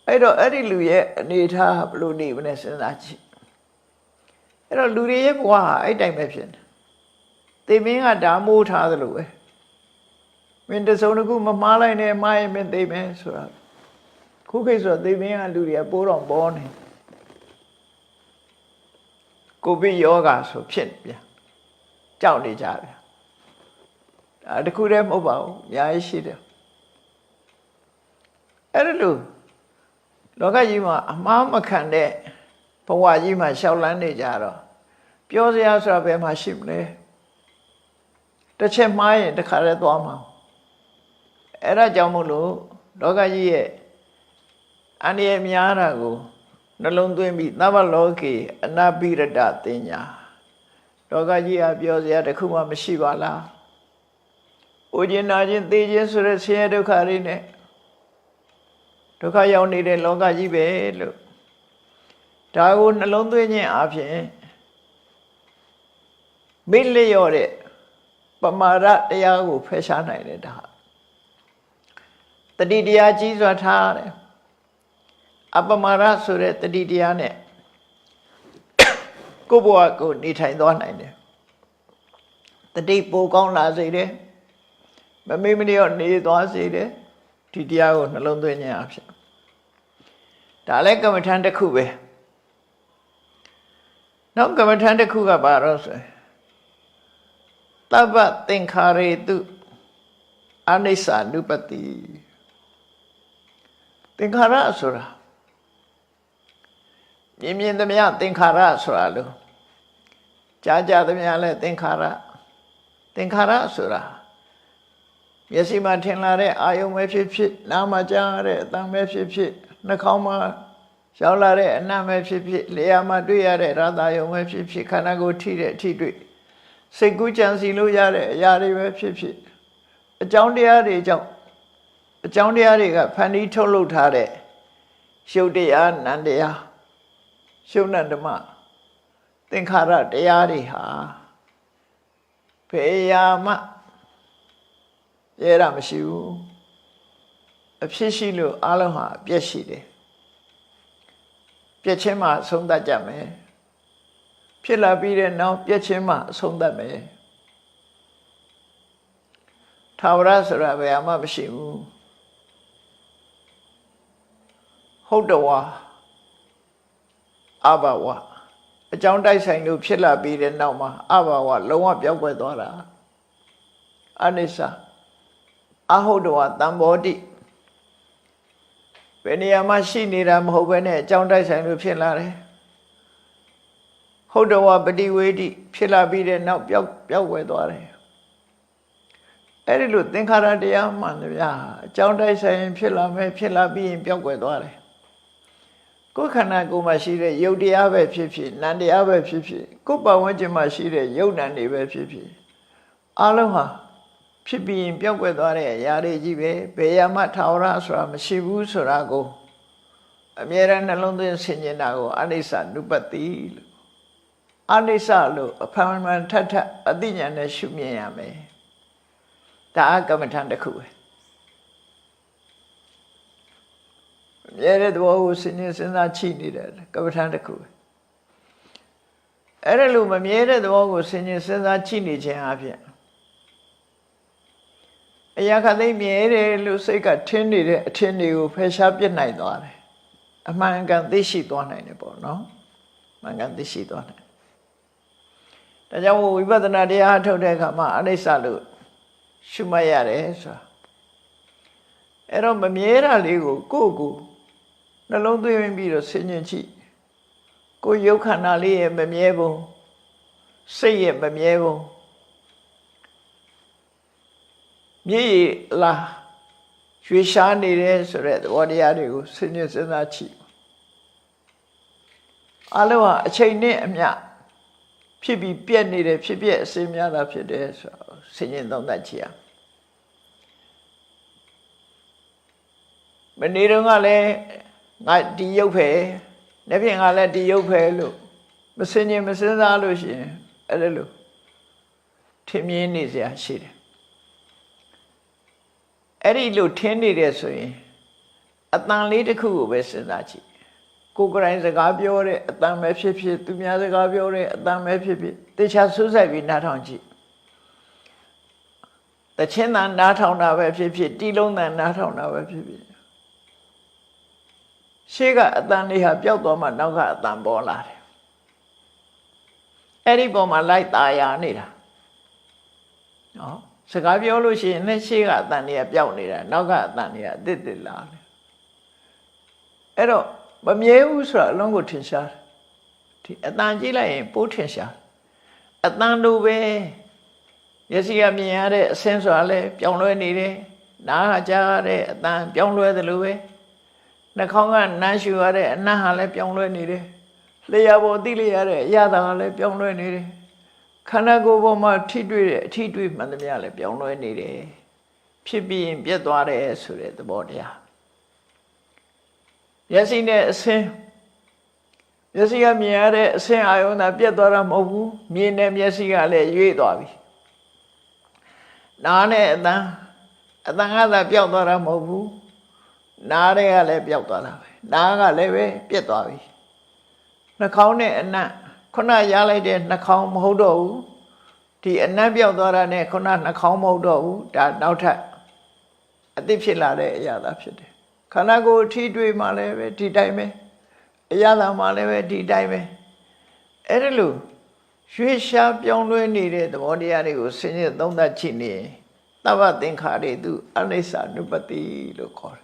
အဲ့တော့အဲ့ဒီလူရဲ့အနေထားဘယ်လိုနေမလဲစဉ်းစားကြည့်အဲ့တော့လူတွေရဲ့ဘဝဟာအဲ့တိုင်းပဲဖြစ်နေသေမင်းကဓာမိုးထားသလိုပဲမင်းတစုံတစ်ခုမမှားလိုက်နဲ့မှားရင်မင်းသေမယ်ဆိုတာခုခေတ်ဆိုသေမင်းကလူတွေကပိုးတော်ပေါ်နေကိုဗစ်ယောဂါဆိုဖြစ်နေပြန်ကြောက်နေကြတယ်တခုတည်းမဟုတ်ပါဘူးအများကြီးရှိတယ်အဲ့ဒါလို့လောကကြီးမှာအမှားမခံတဲ့ဘဝကြီးမှာရှောက်လန်းနေကြတော့ပြောစရာဆိုတာဘယ်မှာရှိမလဲတစ်ချက်မှားရင်တစ်ခါတည်းသွားမှာအဲ့ဒါကြောင့်မို့လို့လောကကြီးရဲ့အန္တရာယ်များတာကိုနှလုံးသွင်းပြီးသဗ္ဗလောကေအနာပိရတတင်ညာလောကကြီးဟာပြောစရာတစ်ခုမှမရှိပါလား။အိုခြင်းနာခြင်းသိခြင်းဆိုတဲ့ဆင်းရဲဒုက္ခတွေနဲ့ဒုက္ခရောက်နေတဲ့လောကကြီးပဲလို့ဒါကိုနှလုံးသွင်းခြင်းအပြင်မိလျော့တဲ့ပမာဒတရားကိုဖယ်ရှားနိုင်တယ်ဒါတတိတရားကြီးစွာထားတယ်အပမာဒဆိုတဲ့တတိတရားနဲ့ကိုယ့်ဘဝကိုနေထိုင်သွားနိုင်တယ်တတိပိုကောင်းလာစေတယ်မမေ့မလျော့နေသွားစေတယ်ဒီတရားကိုနှလုံးသွင်းခြင်းအဖြစ်ဒါလည်းကမ္မထံတစ်ခုပဲနောက်ကမ္မထံတစ်ခုကဘာလို့ဆိုသဗ္ဗသင်္ခါရေတုအနိစ္စ ानु ပတိသင်္ခါရဆိုတာမြင်သမျှသင်္ခါရဆိုတာလို့ကြားသမျှလဲသင်္ခါရဆိုတာမျက်စိမှာထင်လာတဲ့အာယုံပဲဖြစ်ဖြစ်နားမှာကြားရတဲ့အသံပဲဖြစ်ဖြစ်နှာခေါင်းမှာရောက်လာတဲ့အနံ့ပဲဖြစ်ဖြစ်လျှာမှာတွေ့ရတဲ့ရသယုံပဲဖြစ်ဖြစ်ခန္ဓာကိုယ်ထိတဲ့အထိတွေ့စိတ်ကူးကြံစီလို့ရတဲ့အရာတွေပဲဖြစ်ဖြစ်အကြောင်းတရားတွေကြောင့်အကြောင်းတရားတွေကဖန်တီးထုတ်လုပ်ထားတဲ့ ရှုပ်တရားနန္တရားရှုပ်နန္ဓမသင်္ခါရတရားတွေဟာဘယ်ရာမှရဲတာမရှိဘူးအဖြစ်ရှိလို့အလုံးဟာအပြည့်ရှိတယ်ပြည့်ချင်းမှအဆုံးသတ်ကြမယ်ဖြစ်လာပြီးတဲ့နောက်ပြည့်ချင်းမှအဆုံးသတ်မယ်ထာဝရဆိုတာဘယ်မှမရှိဘူးဟုတ်တော်ဝါအဘဝအကြောင်းတိုက်ဆိုင်လို့ဖြစ်လာပြီးတဲ့နောက်မှာအဘဝလုံးဝပြောင်းကွယ်သွားတာအနိစ္စအဟုတ်တော်ဝါတံဘောတိဘယ်နေရာမှာရှိနေတာမဟုတ်ဘဲနဲ့အကြောင်းတိုက်ဆိုင်လို့ဖြစ်လာတယ်ဟုတ်တော်ဝါပฏิဝေဒိဖြစ်လာပြီးတဲ့နောက်ပြောင်းကွယ်သွားတယ်အဲ့ဒီလိုသင်္ခါရတရားမှန်တရားအကြောင်းတိုက်ဆိုင်ဖြစ်လာမယ်ဖြစ်လာပြီးရင်ပြောင်းကွယ်သွားတယ်ကိုယ်ခန္ဓာကိုယ်မှာရှိတဲ့ယုတ်တရားပဲဖြစ်ဖြစ်နံတရားပဲဖြစ်ဖြစ်ကိုယ်ပတ်ဝန်းကျင်မှာရှိတဲ့ယုတ်နံတွေပဲဖြစ်ဖြစ်အလုံးဟာဖြစ်ပြီးရင်ပြောက်ကွယ်သွားတဲ့အရာတွေကြီးပဲဘယ်ရာမှထာဝရဆိုတာမရှိဘူးဆိုတာကိုအမြဲတမ်းနှလုံးသွင်းဆင်ခြင်တာကိုအနိစ္စနုပတ္တိလို့အနိစ္စလို့အဖန်မှန်ထထအသိဉာဏ်နဲ့ရှုမြင်ရမယ်ဒါအကမ္မထံတစ်ခုပဲအမြဲတဲ့သဘောကိုစဉ်းစားချိနေတဲ့ကမ္မထံတစ်ခုပဲအဲ့ဒါလို့မမြဲတဲ့သဘောကိုစဉ်းစားချိနေခြင်းအပြင်အရာခသိမြဲတယ်လို့စိတ်ကထင်းနေတဲ့အထင်တွေကိုဖယ်ရှားပြစ်နိုင်သွားတယ်အမှန်ကန်သိရှိသွားနိုင်တယ်ပေါ့နော်မှန်ကန်သိရှိသွားနိုင်ဒါကြောင့်ဝိပဿနာတရားထုတ်တဲ့အခါမှာအနိစ္စလို့ရှုမှတ်ရတယ်ဆိုတာအဲ့တော့မမြဲတာလေးကိုကိုယ့်ကိုနှလုံးသွင်းပြီးတော့ဆင်ញင်ကြည့်ကိုယ်ယုတ်ခန္ဓာလေးရဲ့မမြဲပုံစိတ်ရဲ့မမြဲပုံမြေလာရွှေရှားနေတယ်ဆိုတဲ့သဘောတရားတွေကိုစဉ်းစားကြည့်အလုံးဟာအချိန်နဲ့အမျှဖြစ်ပြီးပြက်နေတယ်ဖြစ်ပြက်အစင်းများတာဖြစ်တယ်ဆိုတော့စဉ်းသုံးသပ်ကြည့်ရမနေ့တုန်းကလည်းငါဒီရုပ်ပဲနေ့ပြင်ကလည်းဒီရုပ်ပဲလို့မစဉ်းစားလို့ရှိရင်အဲ့ဒါလို့ထင်မြင်နေစရာရှိတယ်အဲ့ဒီလိုထင်းနေတယ်ဆိုရင်အတန်လေးတစ်ခုကိုပဲစဉ်းစားကြည့်ကိုယ်ကိုယ်တိုင်စကားပြောတဲ့အတန်ပဲဖြစ်ဖြစ်သူများစကားပြောတဲ့အတန်ပဲဖြစ်ဖြစ်တေချာစူးစိုက်ပြီးနားထောင်ကြည့်တခြင်းတန်နားထောင်တာပဲဖြစ်ဖြစ်တီးလုံးတန်နားထောင်တာပဲဖြစ်ဖြစ်ရှေ့ကအတန်လေးဟာပျောက်သွားမှနောက်ကအတန်ပေါ်လာတယ်အဲ့ဒီပုံမှာလိုက်ตาရနေတာနော်စကားပြောလို့ရှိရင်လည်းရှေ့ကအတန်တွေကပျောက်နေတာနောက်ကအတန်တွေကအတစ်တစ်လာတယ်အဲ့တော့မမြဲဘူးဆိုတာအလုံးကိုထင်ရှားတယ်ဒီအတန်ကြည့်လိုက်ရင်ပိုးထင်ရှားအတန်လိုပဲမျက်စိကမြင်ရတဲ့အဆင်းဆိုတာလည်းပြောင်းလဲနေတယ်နားကကြားရတဲ့အတန်ပြောင်းလဲသလိုပဲနှာခေါင်းကနမ်းရှူရတဲ့အနံ့ဟာလည်းပြောင်းလဲနေတယ်လျှာပေါ်သိလိုက်ရတဲ့အရာသာလည်းပြောင်းလဲနေတယ်ခန္ဓာကိုယ်ပေါ်မှာထိတွေ့တဲ့အထိတွေ့မှန်သမျှလည်းပြောင်းလဲနေတယ်ဖြစ်ပြီးရင်ပြတ်သွားတယ်ဆိုတဲ့သဘောတရားမျက်စိနဲ့အဆင်းမျက်စိကမြင်ရတဲ့အဆင်းအာယုံသာပြတ်သွားတာမဟုတ်ဘူးမြင်တဲ့မျက်စိကလည်းရွေ့သွားပြီနားနဲ့အတန်ကသာပျောက်သွားတာမဟုတ်ဘူးနားတွေကလည်းပျောက်သွားတာပဲနားကလည်းပဲပြတ်သွားပြီနှာခေါင်းနဲ့အနံ့ခုနရလိုက်တဲ့နှာခေါင်းမဟုတ်တော့ဘူးဒီအနံ့ပြောက်သွားတာနဲ့ခုနနှာခေါင်းမဟုတ်တော့ဘူးဒါနောက်ထပ်အသစ်ဖြစ်လာတဲ့အရာသာဖြစ်တယ်ခန္ဓာကိုယ်ထိတွေ့မှလည်းပဲဒီတိုင်းပဲအရာသာမှလည်းပဲဒီတိုင်းပဲအဲ့ဒါလို့ရွှေရှားပြောင်းလဲနေတဲ့သဘောတရားတွေကိုဆင်ခြင်သုံးသပ်ကြည့်နေသဗ္ဗသင်္ခါရေသူအနိစ္စနုပတိလို့ခေါ်တယ်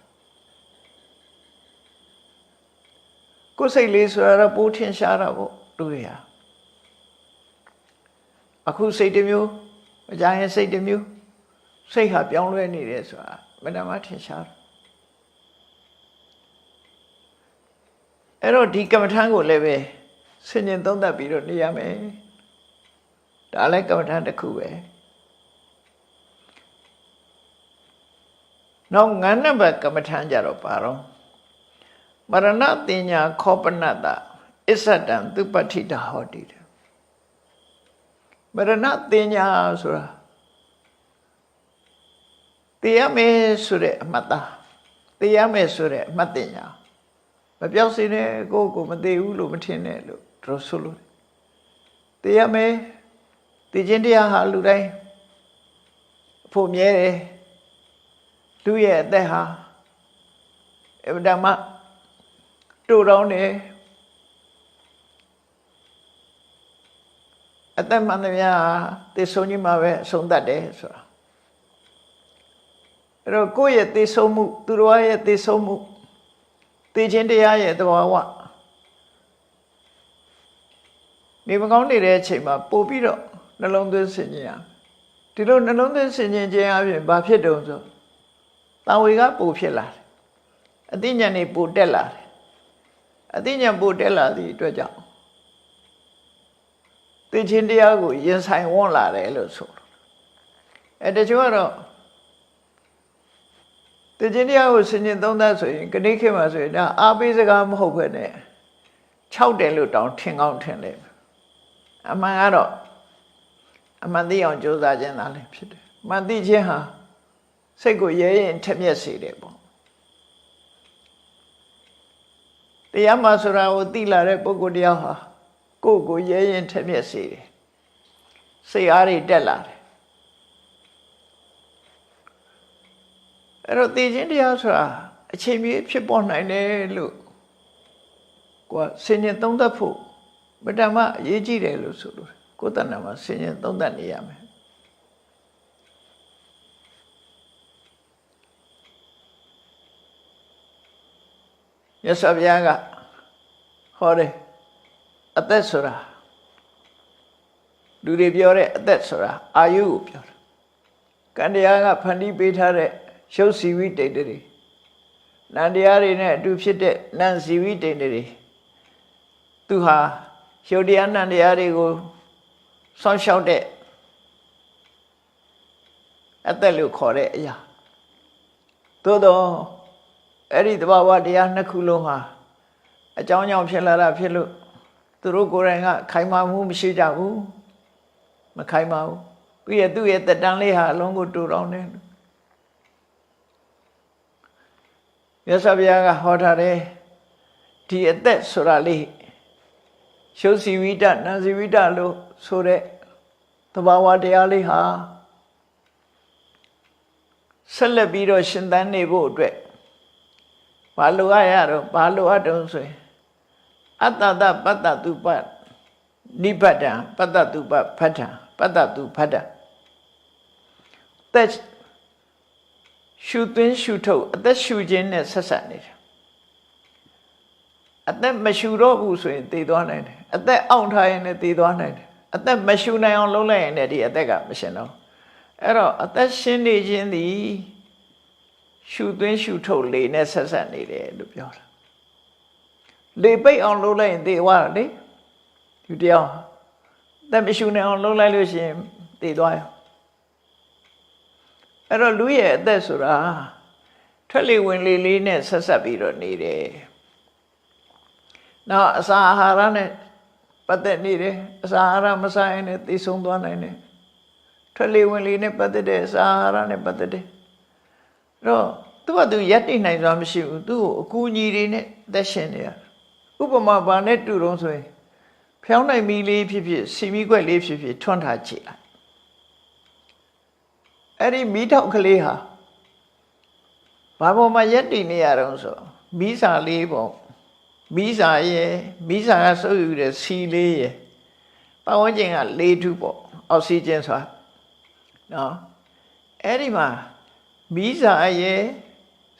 ကိုယ်စိတ်လေးဆိုရတော့ပိုးထင်ရှားတာပေါ့တို့ရအခုစိတ်တစ်မျိုးအကြရင်စိတ်တစ်မျိုးစိတ်ဟာပြောင်းလဲနေတယ်ဆိုတာမနမထင်ရှားတယ်အဲ့တော့ဒီကမ္မထံကိုလည်းပဲဆင်ញင်သုံးသပ်ပြီးတော့နေရမယ်ဒါလည်းကမ္မထံတစ်ခုပဲနောက်ငါးနံပါတ်ကမ္မထံကြတော့ပါတော့ မရဏတင်ညာခောပနတအစ္ဆတံသူပဋ္ဌိတဟောတိတယ်မရဏတင်ညာဆိုတာသိရမယ်ဆိုတဲ့အမှတ်သားသိရမယ်ဆိုတဲ့အမှတ်တင်ညာမပြောက်စေနဲ့ကိုယ့်ကိုမသိဘူးလို့မထင်နဲ့လို့တို့ဆိုလို့သိရမယ်သိခြင်းတရားဟာလူတိုင်းအဖို့မြဲတယ်လူရဲ့အသက်ဟာအဗ္ဗဓမ္မတို့တောင်းတယ်အသက်မှန်သမျှသေဆုံးခြင်းမှာပဲအဆုံးသတ်တယ်ဆိုတာအဲ့တော့ကိုယ့်ရဲ့သေဆုံးမှုသူတော်ရဲ့သေဆုံးမှုသေခြင်းတရားရဲ့သဘာဝနေမကောင်းနေတဲ့အချိန်မှာပို့ပြီးတော့နှလုံးသွင်းဆင်ခြင်ရဒီလိုနှလုံးသွင်းဆင်ခြင်ခြင်းအပြင်ဘာဖြစ်တုံဆိုတာဝေကပို့ဖြစ်လာတယ်အသိဉာဏ်တွေပို့တက်လာတယ်အသိဉာဏ်ပို့တက်လာသည့်အတွက်ကြောင့်သိခြင်းတရားကိုရင်ဆိုင်ဝန်းလာတယ်လို့ဆိုတယ်တချို့ကတော့သိခြင်းတရားကိုဆင်ခြင်သုံးသပ်ဆိုရင်ကနေ့ခေတ်မှာဆိုရင်ဒါအားပေးစကားမဟုတ်ဘဲနဲ့6တယ်လို့တောင်းထင်ကောင်းထင်တယ်အမှန်ကတော့အမှန်သိအောင်ကြိုးစားခြင်းသာလည်းဖြစ်တယ်မှန်သိခြင်းဟာစိတ်ကိုရဲရင်ထက်မြက်စေတယ်ပေါ့တရားမှဆိုတာကိုသိလာတဲ့ပုဂ္ဂိုလ်တရားဟာကိုယ့်ကိုရဲရင်ထက်မြက်စေတယ်စိတ်အားတွေတက်လာတယ်အဲ့တော့သိခြင်းတရားဆိုတာအချိန်မီဖြစ်ပေါ်နိုင်တယ်လို့ကိုယ်ဆင်ញင်သုံးသပ်ဖို့ဗတ္တမအရေးကြီးတယ်လို့ဆိုလို့ကိုယ်တဏ္ဍာမှာဆင်ញင်သုံးသပ်နေရမယ်မြတ်စွာဘုရားကဟောတယ်အသက်ဆိုတာလူတွေပြောတဲ့အသက်ဆိုတာအာယုကိုပြောတာကံတရားကဖန်တီးပေးထားတဲ့ရုပ်စီဝိတ္တိတွေနံတရားတွေနဲ့အတူဖြစ်တဲ့နံစီဝိတ္တိတွေသူဟာရုပ်တရားနံတရားတွေကိုစောင့်ရှောက်တဲ့အသက်လို့ခေါ်တဲ့အရာသို့တော့အဲ့ဒီသဘာဝတရားနှစ်ခုလုံးဟာအကြောင်းကြောင့်ဖြစ်လာတာဖြစ်လို့သူတို့ကိုယ်တိုင်ကခိုင်မာမှုမရှိကြဘူးမခိုင်မာဘူးပြီးရသူ့ရဲ့တက်တန်းလေးဟာအလုံးကိုတူတောင်းတယ်မြတ်စွာဘုရားကဟောထားတယ်ဒီအသက်ဆိုတာလေးရှုစီဝိတနံစီဝိတလို့ဆိုတဲ့သဘာဝတရားလေးဟာဆက်လက်ပြီးတော့ရှင်သန်နေဖို့အတွက်ဘာလိုအပ်ရတော့ဘာလိုအပ်တုံးဆိုရင်အတ္တတပတ္တတုပနိဗ္ဗတံပတ္တတုပဖတ္ထံပတ္တတုဖတ္ထသက်ရှုသွင်းရှုထုတ်အသက်ရှုခြင်းနဲ့ဆက်ဆက်နေတယ်အသက်မရှုတော့ဘူးဆိုရင်သေသွားနိုင်တယ်အသက်အောင့်ထားရင်လည်းသေသွားနိုင်တယ်အသက်မရှုနိုင်အောင်လုပ်လိုက်ရင်လည်းဒီအသက်ကမရှင်တော့အဲ့တော့အသက်ရှင်နေခြင်းသည်ရှုသွင်းရှုထုတ်လေနဲ့ဆက်ဆက်နေတယ်လို့ပြောတာလေပိတ်အောင်လုပ်လိုက်ရင်သေသွားတယ်လေဒီတရားသက်မရှုနိုင်အောင်လုပ်လိုက်လို့ရှိရင်သေသွားရောအဲ့တော့လူရဲ့အသက်ဆိုတာထွက်လေဝင်လေလေးနဲ့ဆက်ဆက်ပြီးတော့နေတယ်နောက်အစာအာဟာရနဲ့ပတ်သက်နေတယ်အစာအာဟာရမစားရင်လည်းသိဆုံးသွားနိုင်တယ်ထွက်လေဝင်လေနဲ့ပတ်သက်တဲ့အစာအာဟာရနဲ့ပတ်သက်တယ်အဲ့တော့သူကသူရက်တိနိုင်စွာမရှိဘူးသူ့ကိုအကူအညီတွေနဲ့သက်ရှင်နေရဥပမာဘာနဲ့တူတော့ဆိုရင်ဖျောင်းနိုင်မီလေးဖြစ်ဖြစ်စီမီခွက်လေးဖြစ်ဖြစ်ထွန်းထားကြည့်လိုက်အဲ့ဒီမီးထောက်ကလေးဟာဘာပေါ်မှာရက်တိနေရတော့ဆိုမီးစာလေးပေါ့မီးစာရဲ့မီးစာကစုပ်ယူတဲ့စီလေးရဲ့ပတ်ဝန်းကျင်ကလေထုပေါ့အောက်ဆီဂျင်ဆိုတာနော်အဲ့ဒီမှာမီးစာရဲ့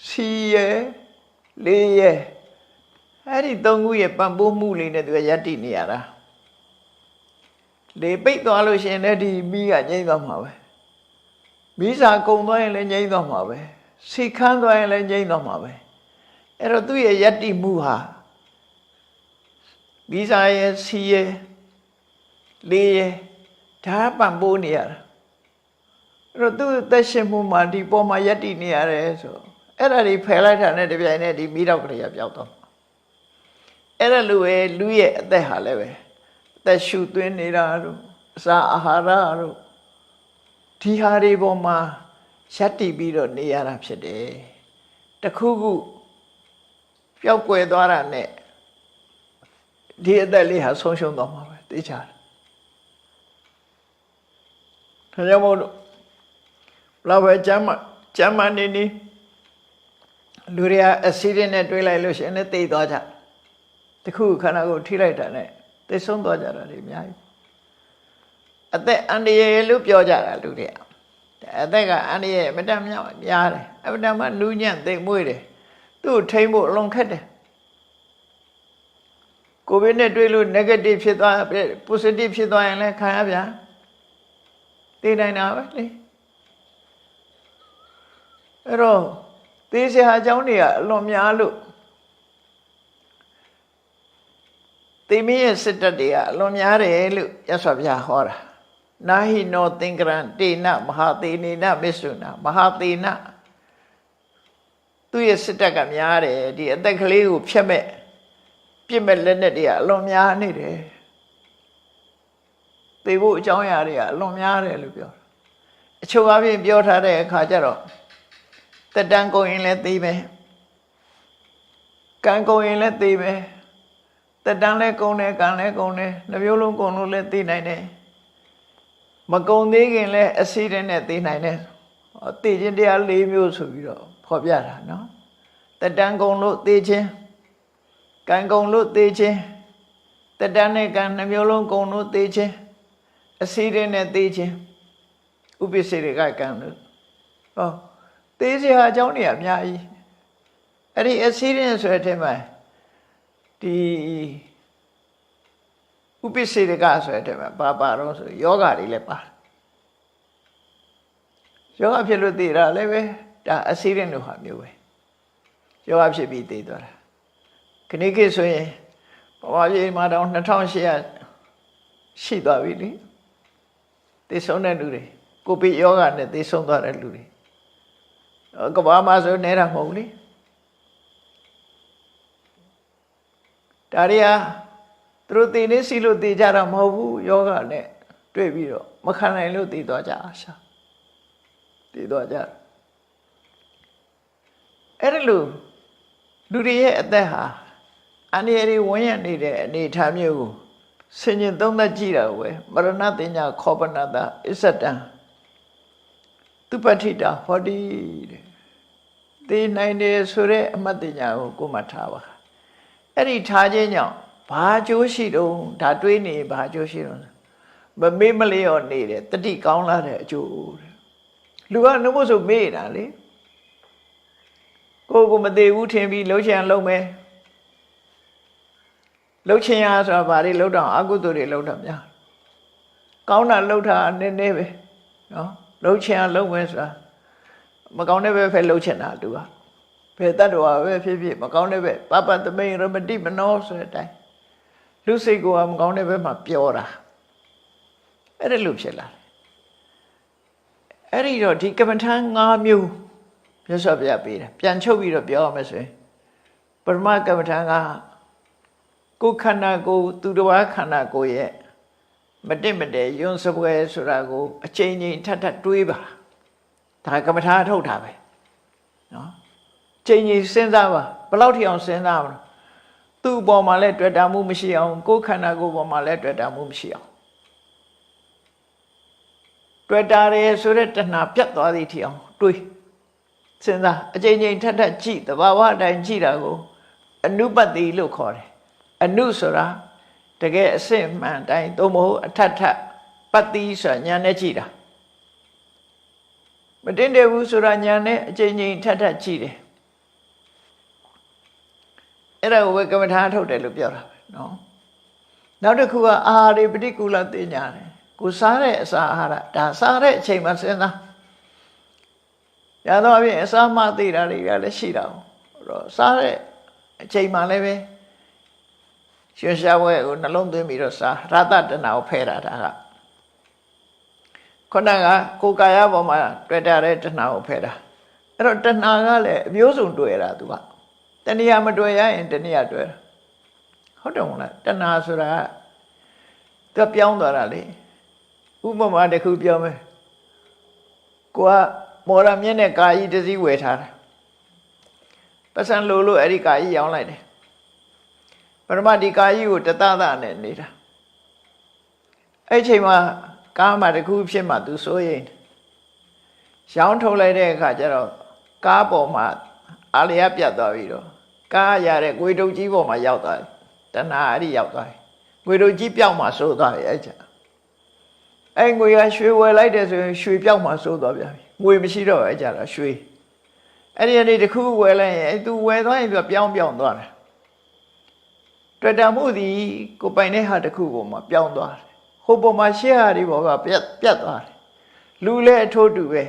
စီရဲ့လေရဲ့အဲ့ဒီသုံးခုရဲ့ပံ့ပိုးမှုလေးနဲ့သူကရပ်တည်နေရတာလေပိတ်သွားလို့ရှိရင်လည်းဒီမီးကငြိမ့်သွားမှာပဲမီးစာကုန်သွားရင်လည်းငြိမ့်သွားမှာပဲစီခမ်းသွားရင်လည်းငြိမ့်သွားမှာပဲအဲ့တော့သူ့ရဲ့ရပ်တည်မှုဟာမီးစာရဲ့စီရဲ့လေရဲ့ဒါပံ့ပိုးနေရတာအဲ့တော့သူ့သက်ရှင်မှုမှာဒီပေါ်မှာရပ်တည်နေရတယ်ဆိုအဲ့ဒါတွေဖယ်လိုက်တာနဲ့တပြိုင်နက်ဒီမီးတောက်ကလေးကပျောက်သွား အဲ့ဒါလိုပဲလူရဲ့အသက်ဟာလည်းပဲအသက်ရှူသွင်းနေတာတို့အစာအာဟာရတို့ဒီဟာတွေပေါ်မှာရပ်တည်ပြီးတော့နေရတာဖြစ်တယ်တခုခုပျောက်ကွယ်သွားတာနဲ့ဒီအသက်လေးဟာဆုံးရှုံးသွားမှာပဲသိချတယ်ဒါကြောင့်မို့လို့လောက်ပဲကျမ်းမာနေနေလူတွေကအက်ဆီဒင့်နဲ့တွေးလိုက်လို့ရှိရင်လည်းသိသွားကြတခုခန္ဓာကိုယ်ထိလိုက်တာနဲ့သိဆုံးသွားကြတာတွေအများကြီးအသက်အန္တရာယ်လို့ပြောကြတာလူတွေအသက်ကအန္တရာယ်အမတန်များတယ်အမတန်မှနူးညံ့သိမ်မွေ့တယ်သူ့ထိမ့်ဖို့အလွန်ခက်တယ်ကိုဗစ်နဲ့တွေ့လို့ negative ဖြစ်သွား positive ဖြစ်သွားရင်လည်းခံရဗျာသိနိုင်တာပဲလေအဲ့တော့သေစရာအကြောင်းတွေကအလွန်များလို့သေမင်းရဲ့စစ်တပ်တွေကအလွန်များတယ်လို့ရသော်ဗျာဟောတာနာဟိနောသင်္ကရံတေနမဟာသေနေနမစ္ဆုနာမဟာသေနသူ့ရဲ့စစ်တပ်ကများတယ်ဒီအသက်ကလေးကိုဖျက်မဲ့ပြစ်မဲ့လက်နဲ့တွေကအလွန်များနေတယ်သေဖို့အကြောင်းအရာတွေကအလွန်များတယ်လို့ပြောတာအချို့အပြင်ပြောထားတဲ့အခါကျတော့တက်တန်းကုန်ရင်လည်းသေမယ်ကံကုန်ရင်လည်းသေမယ်တက်တန်းလည်းကုန်တယ်ကံလည်းကုန်တယ်နှမျိုးလုံးကုန်လို့လည်းသေနိုင်တယ်မကုန်သေးခင်လည်းအစီတဲ့နဲ့သေနိုင်တယ်သေခြင်းတရား၄မျိုးဆိုပြီးတော့ဖော်ပြတာနော်တက်တန်းကုန်လို့သေခြင်းကံကုန်လို့သေခြင်းတက်တန်းနဲ့ကံနှမျိုးလုံးကုန်လို့သေခြင်းအစီတဲ့နဲ့သေခြင်းဥပ္ပစေရကကံလို့ဟောသေစရာအကြောင်းတွေအများကြီးအဲ့ဒီအစီတဲ့ဆိုတဲ့အထက်မှာဒီဥပ္ပစေရကဆိုတဲ့အထက်မှာပါတော့ဆိုယောဂတွေလည်းပါတယ်ယောဂဖြစ်လို့သေတာလည်းပဲဒါအစီတဲ့လို့ဟာမျိုးပဲယောဂဖြစ်ပြီးသေသွားတာခဏခေတ်ဆိုရင်ဘဝကြီးမှာတော့2800ရှိသွားပြီလေသေဆုံးတဲ့လူတွေကိုဗစ်ယောဂနဲ့သေဆုံးသွားတဲ့လူတွေကဘာမှဆိုနေတာမဟုတ်လေဒါရီယာသူတို့သေနေစီလို့သေကြတာမဟုတ်ဘူးယောဂနဲ့တွေ့ပြီးတော့မခံနိုင်လို့သေသွားကြရှာသေသွားကြအဲ့ဒါလို့လူတွေရဲ့အသက်ဟာအန္တရာယ်တွေဝန်းရနေတဲ့အနေအထားမျိုးကိုဆင်ញင်သုံးသပ်ကြည့်တာပဲမရဏတင်ညာခောပနတာအစ္စတံသူပဋိတာဟောဒီတဲ့သေနိုင်တယ်ဆိုတဲ့အမှတ်တင်ညာကိုကိုယ်မှထားပါအဲ့ဒီထားခြင်းကြောင့်ဘာအကျိုးရှိတော့ဒါတွေးနေဘာအကျိုးရှိတော့မမေ့မလျော့နေတယ်တတိကောင်းလာတဲ့အကျိုးတဲ့လူကနှုတ်ဖို့ဆိုမေ့တာလေကိုမသေးဘူးထင်ပြီးလှုပ်ချင်လှုပ်မယ်လှုပ်ချင်ရဆိုတာဘာတွေလှုပ်တော့အကုသိုလ်တွေလှုပ်တော့များကောင်းတာလှုပ်တာနည်းနည်းပဲနော်လှုပ်ချင်လှုပ်မယ်ဆိုတာမကောင်းတဲ့ဘက်ဖက်လှုပ်ချင်တာလူကဘယ်တတ်တော်ပဲဖြစ်ဖြစ်မကောင်းတဲ့ဘက်ပပသမိန်ရမတိမနောဆိုတဲ့အတိုင်းလူစိတ်ကမကောင်းတဲ့ဘက်မှာပျော်တာအဲ့ဒါလို့ဖြစ်လာတယ်အဲ့ဒီတော့ဒီကမ္မထံ5မျိုးမြတ်စွာဘုရားပေးတယ်ပြန်ချုပ်ပြီးတော့ပြောရမယ်ဆိုရင်ပရမကမ္မထံကကိုယ်ခန္ဓာကိုယ်သူတစ်ပါးခန္ဓာကိုယ်ရဲ့မတင့်မတဲယွန်းစပွဲဆိုတာကိုအချိန်ချင်းထပ်တွေးပါဒါကမ္မထာထုတ်တာပဲနော်ချိန်ချင်းစဉ်းစားပါဘယ်လောက်ထိအောင်စဉ်းစားမလဲသူ့အပေါ်မှာလည်းတွေ့တာမှုမရှိအောင်ကိုယ်ခန္ဓာကိုယ်ပေါ်မှာလည်းတွေ့တာမှုမရှိအောင်တွေ့တာရဲဆိုတဲ့တဏှာပြတ်သွားသည့်ထိအောင်တွေးစဉ်းစားအချိန်ချင်းထပ်ကြည့်သဘာဝအတိုင်းကြည့်တာကိုအနုပတ္တိလို့ခေါ်တယ်အနုဆိုတာတကယ်အစစ်မှန်တိုင်းသို့မဟုတ်အထက်ပတ္တိဆိုတာညာနဲ့ကြည့်တာမတင်တယ်ဘူးဆိုတာညာနဲ့အချိန်ချင်းထပ်ကြည့်တယ်အဲ့ဒါကိုပဲကမ္မထာထုတ်တယ်လို့ပြောတာပဲနော်နောက်တစ်ခုကအာဟာရပฏิကူလသိညာတယ်ကိုစားတဲ့အစာအာဟာရဒါစားတဲ့အချိန်မှာစဉ်းစားရတော့အပြင်အစာမှသိတာတွေကလည်းရှိတာပေါ့အဲ့တော့စားတဲ့အချိန်မှာလည်းပဲရွှေရှားဘွဲကိုနှလုံးသွင်းပြီးတော့စားရတတနာကိုဖဲတာဒါကခုနကကိုယ်ကာယပေါ်မှာတွေ့တာတဲ့တဏှာကိုဖဲတာအဲ့တော့တဏှာကလည်းအမျိုးစုံတွေ့တာသူကတဏှာမတွေ့ရရင်တဏှာတွေ့တာ ဟုတ်တယ်မလားတဏှာဆိုတာသူပြောင်းသွားတာလေဥပမာတစ်ခုပြောမယ်ကိုကမော်ရမြင့်တဲ့ကာကြီးတစ်စီးဝယ်ထားတာပတ်စံလို့အဲ့ဒီကာကြီးရောင်းလိုက်တယ်ပရမဒီကာကြီးကိုတသသနဲ့နေတာအဲ့ချိန်မှာကားမှာတစ်ခုဖြစ်မှသူစိုးရိမ်ရောင်းထုတ်လိုက်တဲ့အခါကျတော့ကားပေါ်မှာအာလျာပြတ်သွားပြီးတော့ကားရတဲ့ငွေတုပ်ကြီးပေါ်မှာရောက်သွားတယ်တဏှာအဲ့ဒီရောက်သွားတယ်ငွေတုပ်ကြီးပြောက်မှစိုးသွားပြီအဲ့ချိန်အဲ့ငွေကရွှေဝယ်လိုက်တယ်ဆိုရင်ရွှေပြောက်မှစိုးသွားပြန်ပြီငွေမရှိတော့အဲ့ကြတော့ရွှေအဲ့ဒီနေ့တစ်ခုဝယ်လိုက်ရင်အဲ့သူဝယ်သွားရင်သူပြောင်းသွားတယ်တွေ့တာမှုသည်ကိုပိုင်တဲ့ဟာတစ်ခုပေါ်မှာပြောင်းသွားတယ်ဟိုပေါ်မှာရှေ့ဟာဒီပေါ်ကပြတ်သွားတယ်လူလည်းအထိုးတူပဲ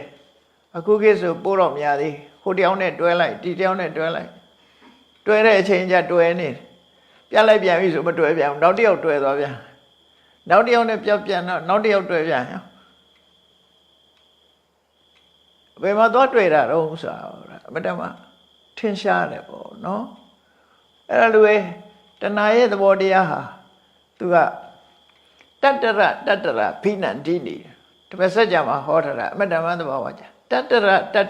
အခုခေတ်ဆိုပို့တော့များသေးဟိုတယောက်နဲ့တွဲလိုက်ဒီတယောက်နဲ့တွဲလိုက်တွဲတဲ့အချိန်ကျတွဲနေတယ်ပြတ်လိုက်ပြန်ပြီဆိုမတွဲပြန်ဘူးနောက်တစ်ယောက်တွဲသွားပြန်နောက်တစ်ယောက်နဲ့ပြောက်ပြန်တော့နောက်တစ်ယောက်တွဲပြန်ရောဘယ်မှာသွားတွေ့တာတော့ဆိုတာအမတမထင်ရှားတယ်ပေါ့နော်အဲ့ဒါလူရဲ့တဏှာရဲ့သဘောတရားဟာသူကတတ္တရဖိနန္တိနေတပတ်ဆက်ကြမှာဟောထားတာအမတမသဘောပါကြတတ္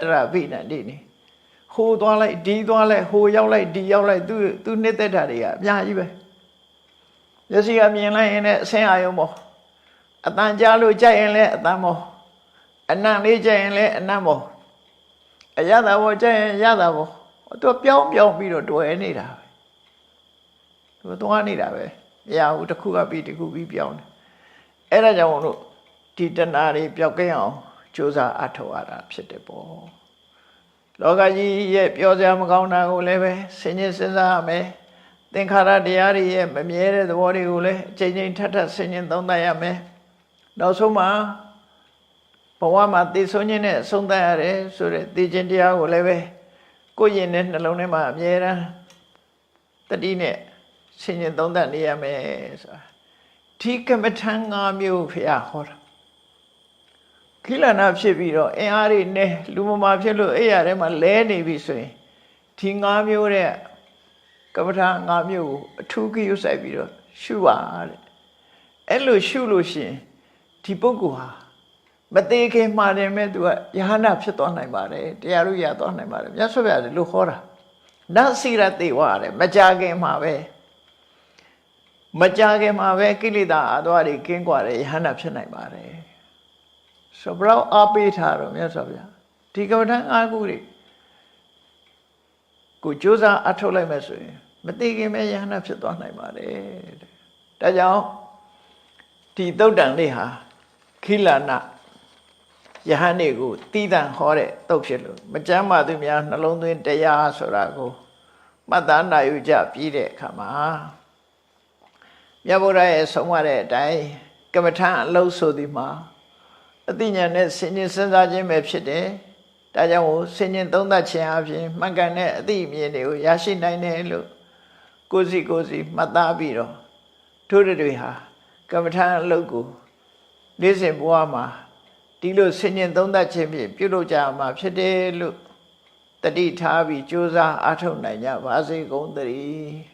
တရဖိနန္တိနေဟိုသွားလိုက်ဒီသွားလိုက်ဟိုရောက်လိုက်ဒီရောက်လိုက်သူနှစ်သက်တာတွေကအများကြီးပဲမျက်စိကမြင်လိုက်ရင်လည်းအဆင်းအာယုံပေါ့အတန်ကြားလို့ကြိုက်ရင်လည်းအတန်ပေါ့အနံ့လေးကြိုက်ရင်လည်းအနံ့ပေါ့အရသာပေါ့ကြိုက်ရင်ရသာပေါ့သူပြောင်းပြီးတော့တွယ်နေတာပဲသူသွားနေတာပဲမရဘူးတစ်ခုကပြီးတစ်ခုပြီးပြောင်းတယ်အဲ့ဒါကြောင့်လို့ဒီတဏှာတွေပျောက်ကင်းအောင်ကြိုးစားအထောက်ရတာဖြစ်တယ်ပေါ့လောကကြီးရဲ့ပြောစရာမကောင်းတာကိုလည်းပဲစဉ်းကျင်စဉ်းစားရမယ်သင်္ခါရတရားတွေရဲ့မမြဲတဲ့သဘောတွေကိုလည်းအချိန်ချင်းထပ်စဉ်းကျင်သုံးသပ်ရမယ်နောက်ဆုံးမှာဘဝမှာသိဆုံးခြင်းနဲ့ဆုံးသတ်ရတယ်ဆိုတဲ့သိခြင်းတရားကိုလည်းပဲကိုယ့်ရင်နဲ့နှလုံးထဲမှာအမြဲတမ်းတတိနဲ့စဉ်းကျင်သုံးသပ်နေရမယ်ဆိုတာဒီကမ္မထံ၅မျိုးဖျားဟောတာခိလနာဖြစ်ပြီးတော့အင်အားတွေနဲ့လူမမာဖြစ်လို့အဲ့ရထဲမှာလဲနေပြီဆိုရင်ဒီ၅မျိုးတဲ့ကမ္မထံ၅မျိုးကိုအထူးဂရုစိုက်ပြီးတော့ရှုပါတဲ့အဲ့လိုရှုလို့ရှိရင်ဒီပုဂ္ဂိုလ်ဟာမသေးခင်မှာတယ်မဲ့သူကယဟနာဖြစ်သွားနိုင်ပါတယ်တရားလို့ရသွားနိုင်ပါတယ်မြတ်စွာဘုရားလို့ခေါ်တာနတ်စီရတေဝရတယ်မကြခင်မှာပဲကိလေသာအသွားတွေကင်းကွာတယ်ယဟနာဖြစ်နိုင်ပါတယ်ဆိုတော့အားပေးထားတော့မြတ်စွာဘုရားဒီကမ္မထံအားခုတွေကိုကြိုးစားအထောက်လိုက်မယ်ဆိုရင်မသေးခင်ပဲယဟနာဖြစ်သွားနိုင်ပါတယ်တဲ့ဒါကြောင့်ဒီသုတ်တန်လေးဟာခိလနာယဟန်တွေကိုတီးတန့်ဟောတဲ့တုတ်ဖြစ်လို့မကြမ်းပါသူများနှလုံးသွင်းတရားဆိုတာကိုမှတ်သားနိုင်ယူကြပြီးတဲ့အခါမှာမြတ်ဗုဒ္ဓရဲ့ဆုံးမတဲ့အတိုင်းကမ္မထံအလုံးဆိုသည်မှာအသိဉာဏ်နဲ့စဉ်းကျင်စဉ်းစားခြင်းပဲဖြစ်တယ်။ဒါကြောင့်စဉ်းကျင်သုံးသပ်ခြင်းအပြင်မှန်ကန်တဲ့အသိအမြင်တွေကိုရရှိနိုင်တယ်လို့ကိုယ်စီမှတ်သားပြီးတော့တို့တွေဟာကမ္မထံအလုံးကိုနေ့စဉ်ဘဝမှာဒီလိုဆင်ញင်သုံးသပ်ခြင်းဖြင့်ပြုလုပ်ကြမှာဖြစ်တယ်လို့တတိထားပြီးကြိုးစားအားထုတ်နိုင်ကြပါစေကုန်သတည်း